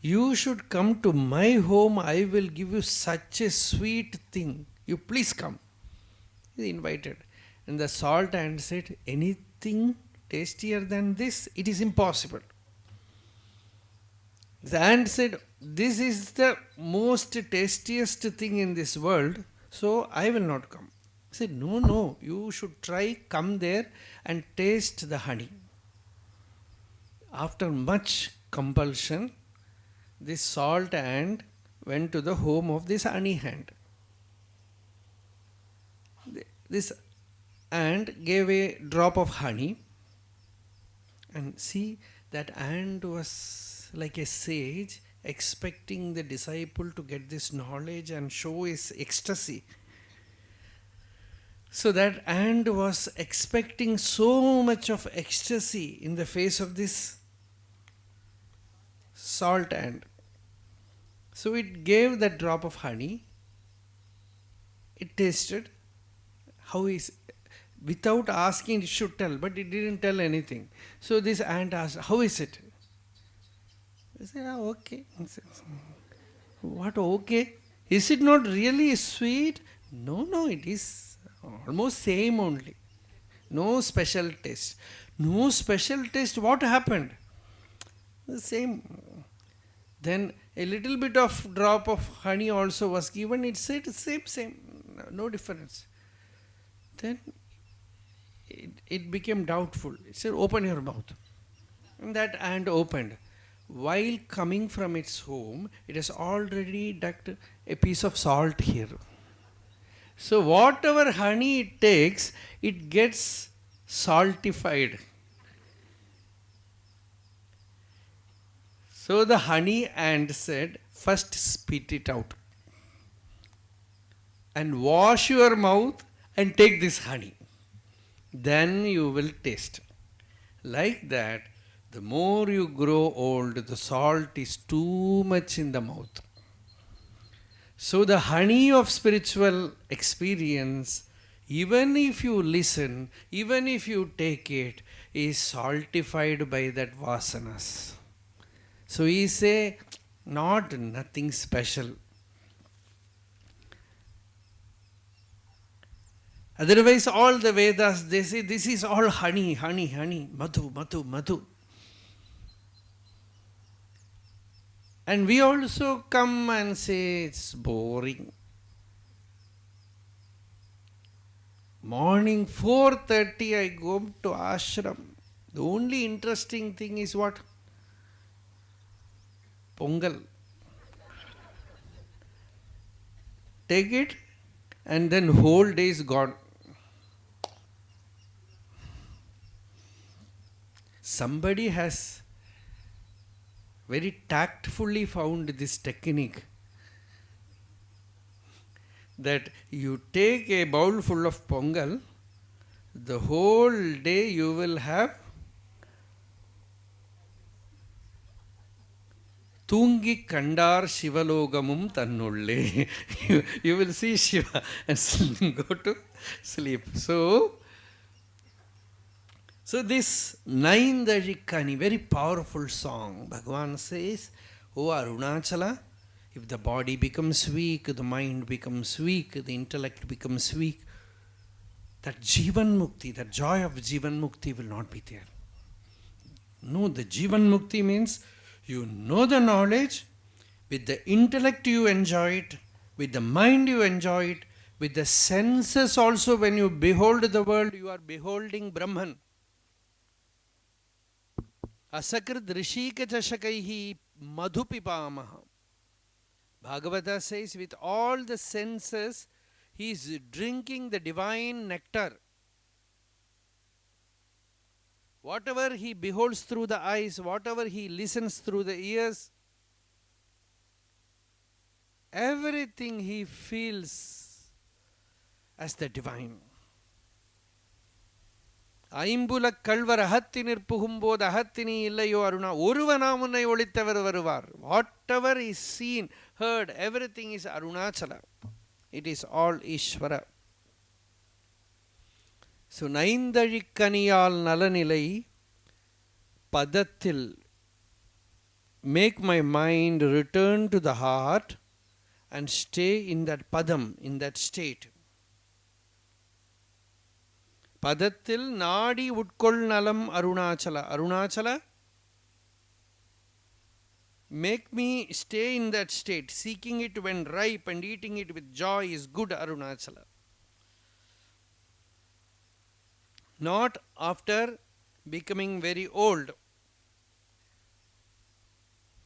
You should come to my home. I will give you such a sweet thing. You please come." He invited. And the salt ant said, "Anything tastier than this? It is impossible." The ant said, "This is the most tastiest thing in this world, so I will not come." He said, No, you should try, come there and taste the honey." After much compulsion, this salt ant went to the home of this honey ant. This ant gave a drop of honey, and see, that ant was like a sage expecting the disciple to get this knowledge and show his ecstasy. So that ant was expecting so much of ecstasy in the face of this salt ant. So it gave that drop of honey. It tasted. How is, without asking, it should tell, but it didn't tell anything. So this ant asked, "How is it?" I said, "Okay." He said, "What okay? Is it not really sweet?" No, it is almost same only. No special taste. No special taste. What happened? The same. Then a little bit of drop of honey also was given. It said same. No difference. Then it became doubtful. It said, "Open your mouth." And that ant opened. while coming from its home, it has already ducked a piece of salt here. So whatever honey it takes, it gets saltified. So the honey ant said, first spit it out and wash your mouth and take this honey. Then you will taste. Like that, the more you grow old, the salt is too much in the mouth. So the honey of spiritual experience, even if you listen, even if you take it, is saltified by that vasanas. So he say, nothing special. Otherwise, all the Vedas, they say, this is all honey, honey, honey, madhu, madhu, madhu. And we also come and say, it's boring. Morning 4:30, I go to ashram. The only interesting thing is what? Pongal. Take it, and then whole day is gone. Somebody has very tactfully found this technique that you take a bowl full of pongal, the whole day you will have Tungi Kandar Shivalogamum Tannulle. You will see Shiva and go to sleep. So this Naindajikani, very powerful song. Bhagavan says, O Arunachala, if the body becomes weak, the mind becomes weak, the intellect becomes weak, that Jivan Mukti, that joy of Jivan Mukti will not be there. No, the Jivan Mukti means you know the knowledge, with the intellect you enjoy it, with the mind you enjoy it, with the senses also. When you behold the world, you are beholding Brahman. Asakrit Rishika Chashakaihi Madhupipamaha. Bhagavata says, with all the senses, he is drinking the divine nectar. Whatever he beholds through the eyes, whatever he listens through the ears, everything he feels as the divine. Aimbula kalvar ahattinir puhumbod ahattini illayo aruna oruvanamunai olittavar varuvar. Whatever is seen, heard, everything is Arunachala. It is all Ishvara. So Naindazhikkaniyal nalanilai padathil, make my mind return to the heart and stay in that padam, in that state. Padathil Nadi Utkol Nalam Arunachala. Arunachala, make me stay in that state. Seeking it when ripe and eating it with joy is good, Arunachala. Not after becoming very old,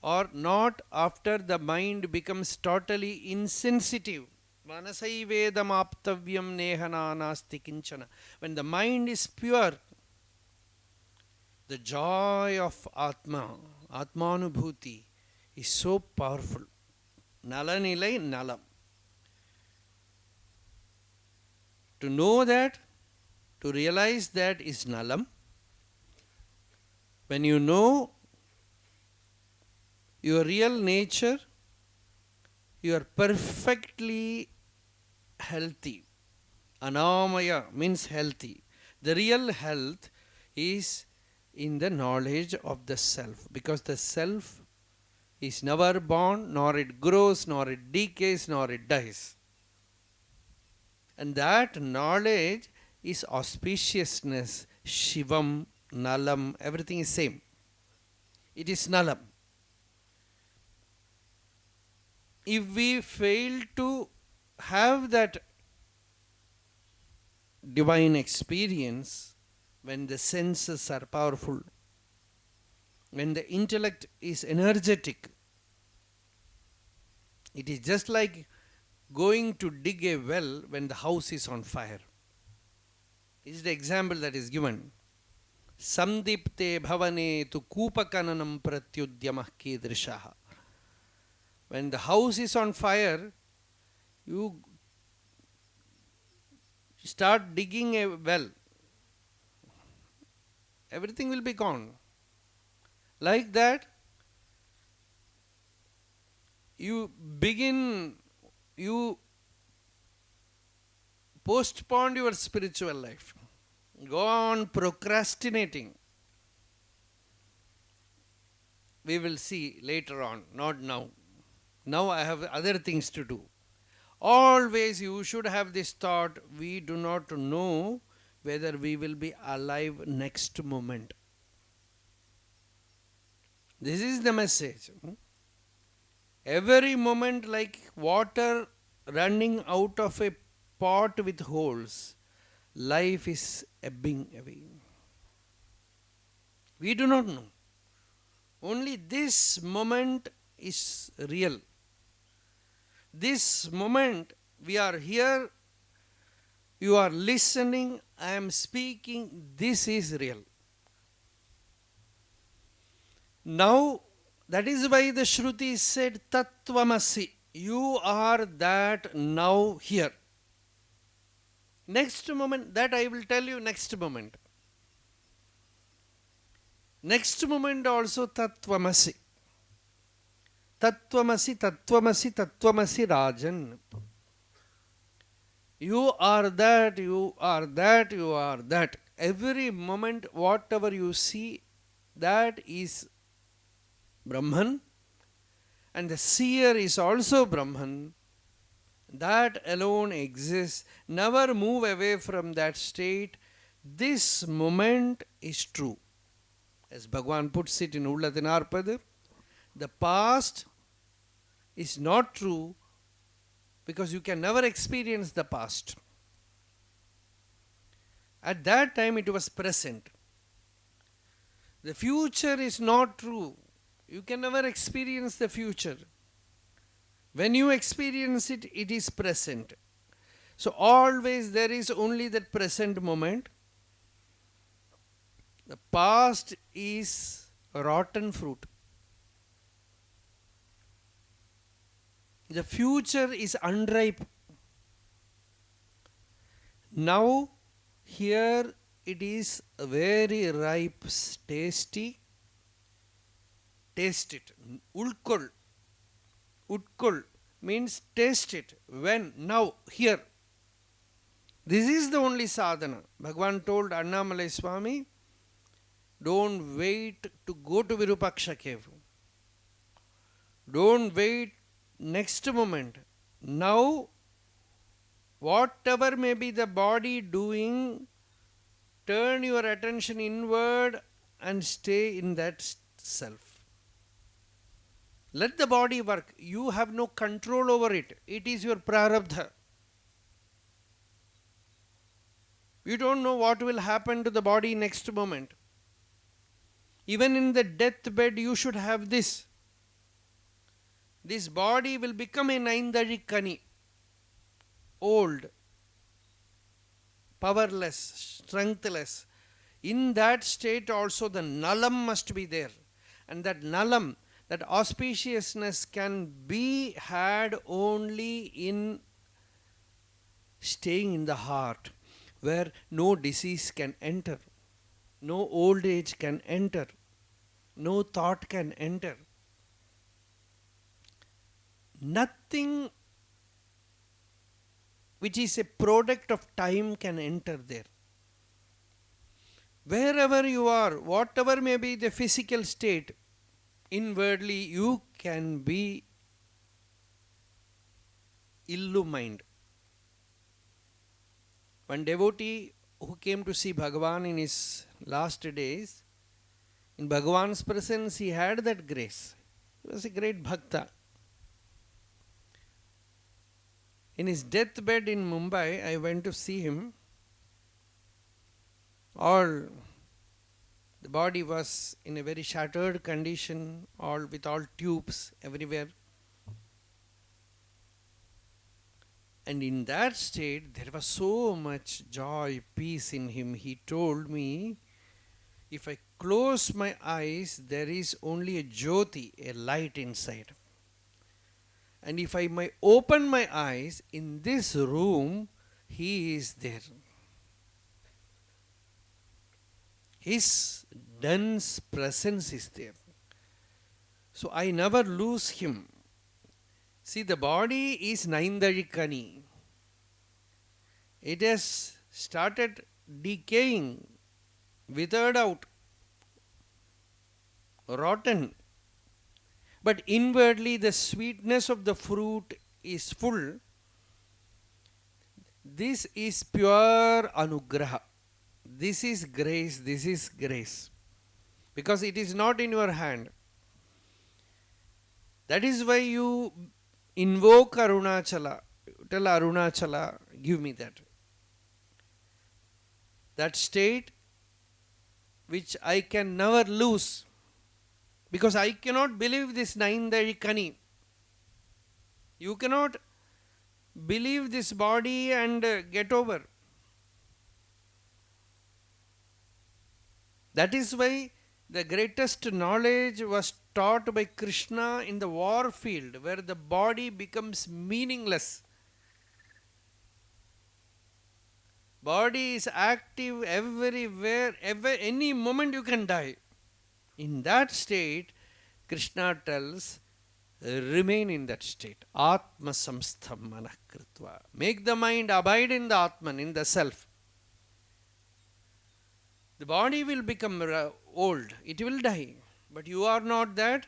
or not after the mind becomes totally insensitive. Manasai vedam aptavyam nehana nasti kinchana. When the mind is pure, the joy of Atma, Atmanubhuti, is so powerful. Nalanilai nalam. To know that, to realize that is nalam. When you know your real nature, you are perfectly healthy. Anamaya means healthy. The real health is in the knowledge of the self, because the self is never born, nor it grows, nor it decays, nor it dies. And that knowledge is auspiciousness, Shivam, Nalam, everything is same. It is Nalam. If we fail to have that divine experience when the senses are powerful, when the intellect is energetic, it is just like going to dig a well when the house is on fire. This is the example that is given. Samdipte bhavane tu kupakananam pratyudyamah kidrishaha. When the house is on fire, you start digging a well. Everything will be gone. Like that, you postpone your spiritual life. Go on procrastinating. We will see later on, not now. Now I have other things to do. Always you should have this thought, we do not know whether we will be alive next moment. This is the message. Every moment like water running out of a pot with holes, life is ebbing away. We do not know. Only this moment is real. This moment we are here, you are listening, I am speaking, this is real. Now, that is why the Shruti said, Tattvamasi, you are that now here. Next moment, that I will tell you next moment. Next moment also Tattvamasi. Tattvamasi, Tattvamasi, Tattvamasi Rajan. You are that, you are that, you are that. Every moment, whatever you see, that is Brahman. And the seer is also Brahman. That alone exists. Never move away from that state. This moment is true. As Bhagavan puts it in Ullatinarpada, the past is not true because you can never experience the past. At that time it was present. The future is not true. You can never experience the future. When you experience it, it is present. So always there is only that present moment. The past is rotten fruit. The future is unripe. Now, here it is very ripe, tasty. Taste it. Ulkol. Utkol means taste it. When? Now, here. This is the only sadhana. Bhagavan told Arunachala Swami, don't wait to go to Virupaksha cave. Don't wait next moment. Now, whatever may be the body doing, turn your attention inward and stay in that self. Let the body work. You have no control over it. It is your prarabdha. You don't know what will happen to the body next moment. Even in the deathbed, you should have this. This body will become a Naindari Kani. Old, powerless, strengthless. In that state also the nalam must be there. And that nalam, that auspiciousness can be had only in staying in the heart, where no disease can enter, no old age can enter, no thought can enter. Nothing which is a product of time can enter there. Wherever you are, whatever may be the physical state, inwardly you can be illumined. One devotee who came to see Bhagavan in his last days, in Bhagavan's presence he had that grace. He was a great bhakta. In his deathbed in Mumbai, I went to see him. All The body was in a very shattered condition, with all tubes everywhere. And in that state, there was so much joy, peace in him. He told me, if I close my eyes, there is only a jyoti, a light inside. And if I may open my eyes, in this room, he is there. His dense presence is there. So I never lose him. See, the body is Naindarikani. It has started decaying, withered out, rotten. But inwardly the sweetness of the fruit is full. This is pure anugraha. This is grace, this is grace. Because it is not in your hand. That is why you invoke Arunachala. Tell Arunachala, give me that. That state which I can never lose. Because I cannot believe this Naindarikani. You cannot believe this body and get over. That is why the greatest knowledge was taught by Krishna in the war field, where the body becomes meaningless. Body is active everywhere, any moment you can die. In that state, Krishna tells, remain in that state. Atma samstham manah kritva. Make the mind abide in the Atman, in the self. The body will become old, it will die. But you are not that.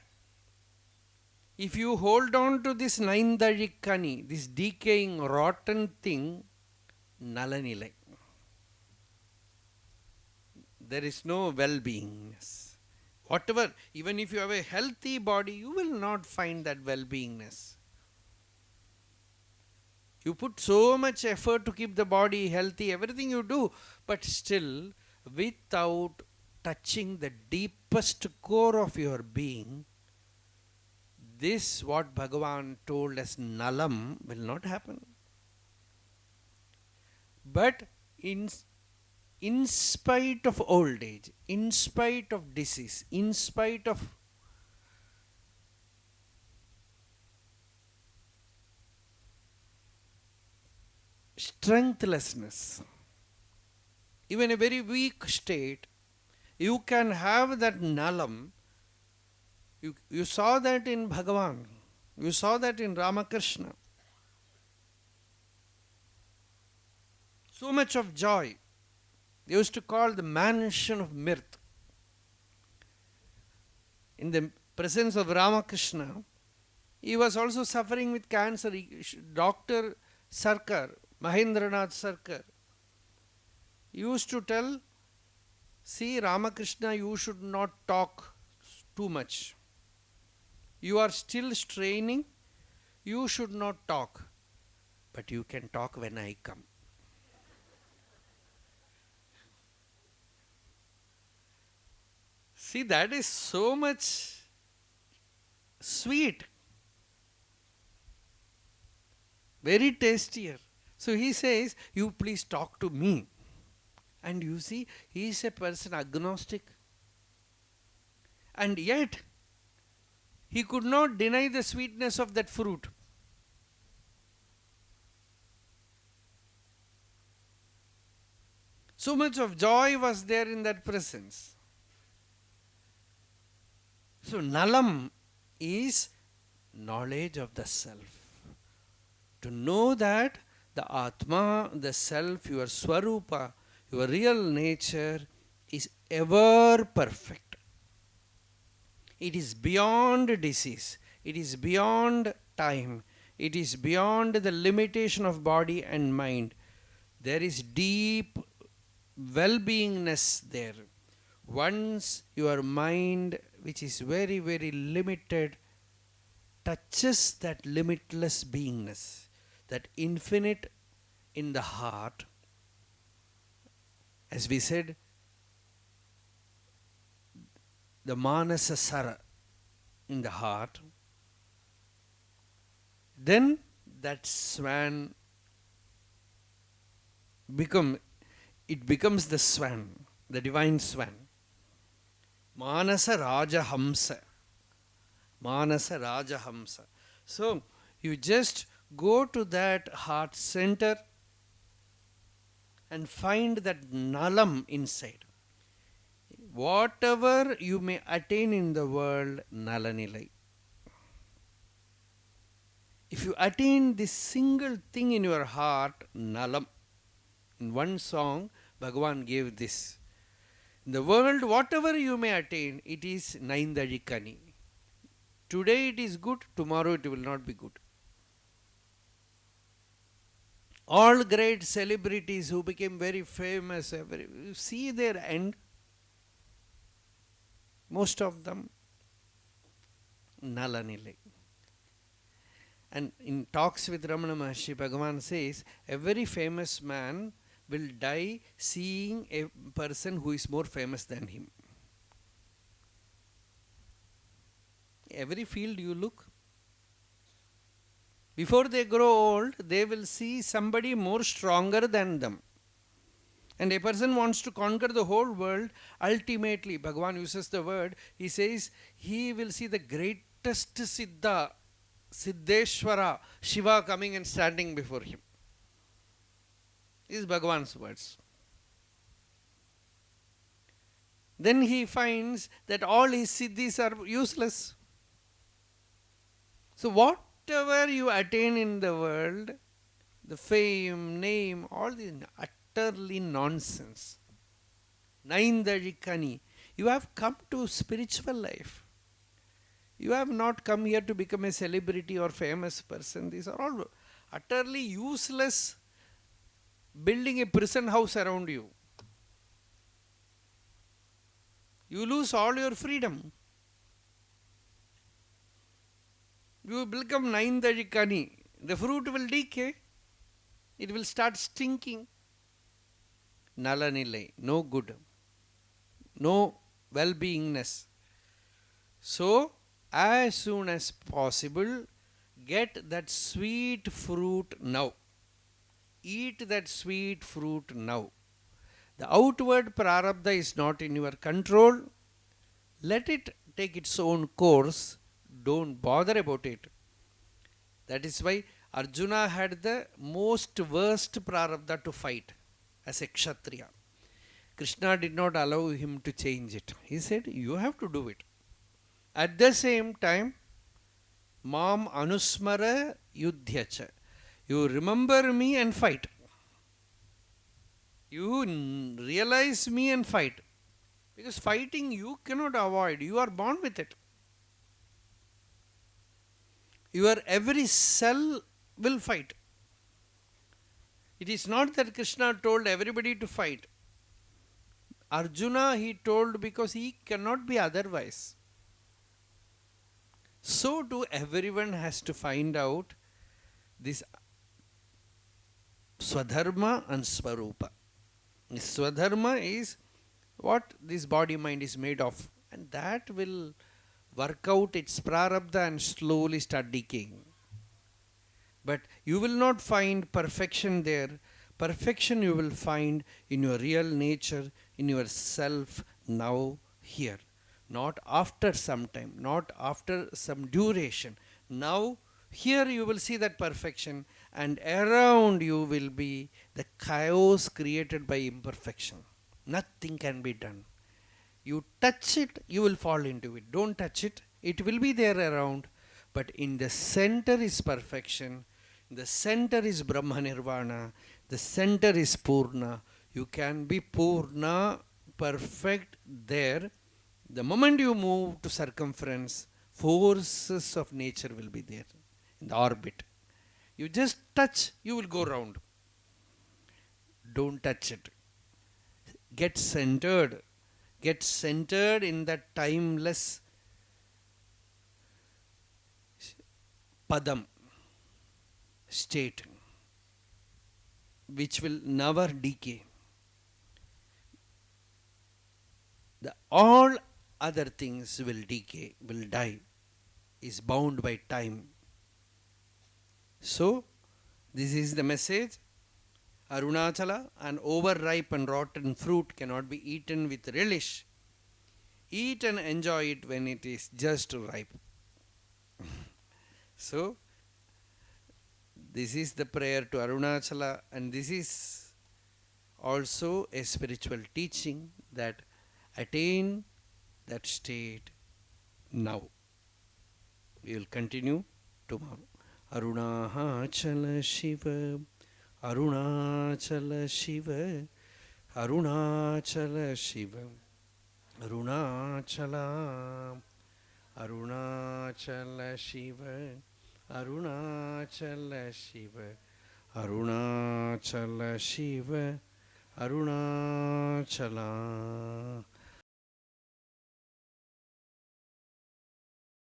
If you hold on to this Naindarikani, this decaying, rotten thing, nalanilai. There is no well-beingness. Whatever, even if you have a healthy body, you will not find that well-beingness. You put so much effort to keep the body healthy, everything you do, but still, without touching the deepest core of your being, this, what Bhagavan told as nalam, will not happen. But in spite of old age, in spite of disease, in spite of strengthlessness, even a very weak state, you can have that nalam. You saw that in Bhagavan. You saw that in Ramakrishna. So much of joy. They used to call the mansion of mirth. In the presence of Ramakrishna, he was also suffering with cancer. Dr. Sarkar, Mahendranath Sarkar, used to tell, see Ramakrishna, you should not talk too much. You are still straining, you should not talk. But you can talk when I come. See, that is so much sweet. Very tastier. So he says, you please talk to me. And you see, he is a person agnostic. And yet, he could not deny the sweetness of that fruit. So much of joy was there in that presence. So nalam is knowledge of the self. To know that the Atma, the self, your Swarupa, your real nature is ever perfect. It is beyond disease. It is beyond time. It is beyond the limitation of body and mind. There is deep well-beingness there. Once your mind, which is very, very limited, touches that limitless beingness, that infinite in the heart, as we said, the Manasa Sara in the heart, then that swan becomes the swan, the divine swan. Manasa Raja Hamsa. Manasa Raja Hamsa. So you just go to that heart center and find that nalam inside. Whatever you may attain in the world, nalanilai. If you attain this single thing in your heart, nalam. In one song, Bhagavan gave this. In the world, whatever you may attain, it is naindadikani. Today it is good, tomorrow it will not be good. All great celebrities who became very famous, you see their end. Most of them, nalanilai. And in talks with Ramana Maharshi, Bhagavan says, every famous man will die seeing a person who is more famous than him. Every field you look, before they grow old, they will see somebody more stronger than them. And a person wants to conquer the whole world. Ultimately, Bhagavan uses the word, he says, he will see the greatest Siddha, Siddheshwara, Shiva coming and standing before him. These is Bhagavan's words. Then he finds that all his siddhis are useless. So whatever you attain in the world, the fame, name, all these utterly nonsense. Naindadikani. You have come to spiritual life. You have not come here to become a celebrity or famous person. These are all utterly useless, building a prison house around you. You lose all your freedom. You will become naindadikani. The fruit will decay. It will start stinking. Nalanilai. No good. No well-beingness. So, as soon as possible, get that sweet fruit now. Eat that sweet fruit now. The outward prarabdha is not in your control. Let it take its own course. Don't bother about it. That is why Arjuna had the most worst prarabdha to fight as a kshatriya. Krishna did not allow him to change it. He said, you have to do it. At the same time, Mam Anusmara Yudhyacha. You remember me and fight. You realize me and fight. Because fighting you cannot avoid. You are born with it. Your every cell will fight. It is not that Krishna told everybody to fight. Arjuna he told because he cannot be otherwise. So too everyone has to find out this Swadharma and Swarupa. Swadharma is what this body mind is made of, and that will work out its prarabdha and slowly start decaying. But you will not find perfection there. Perfection you will find in your real nature, in yourself now, here. Not after some time, not after some duration. Now, here you will see that perfection, and around you will be the chaos created by imperfection. Nothing can be done. You touch it, you will fall into it. Don't touch it, it will be there around. But in the center is perfection. In the center is Brahma Nirvana. The center is Purna. You can be Purna, perfect there. The moment you move to circumference, forces of nature will be there in the orbit. You just touch, you will go round. Don't touch it. Get centered. Get centered in that timeless padam state, which will never decay. All other things will decay, will die, is bound by time. So, this is the message. Arunachala, an overripe and rotten fruit cannot be eaten with relish. Eat and enjoy it when it is just ripe. So, this is the prayer to Arunachala, and this is also a spiritual teaching that attain that state now. We will continue tomorrow. Arunachala Shiva, Arunachala Shiva, Arunachala Shiva, Arunachala, Arunachala Shiva, Arunachala Shiva, Arunachala Shiva, Arunachala.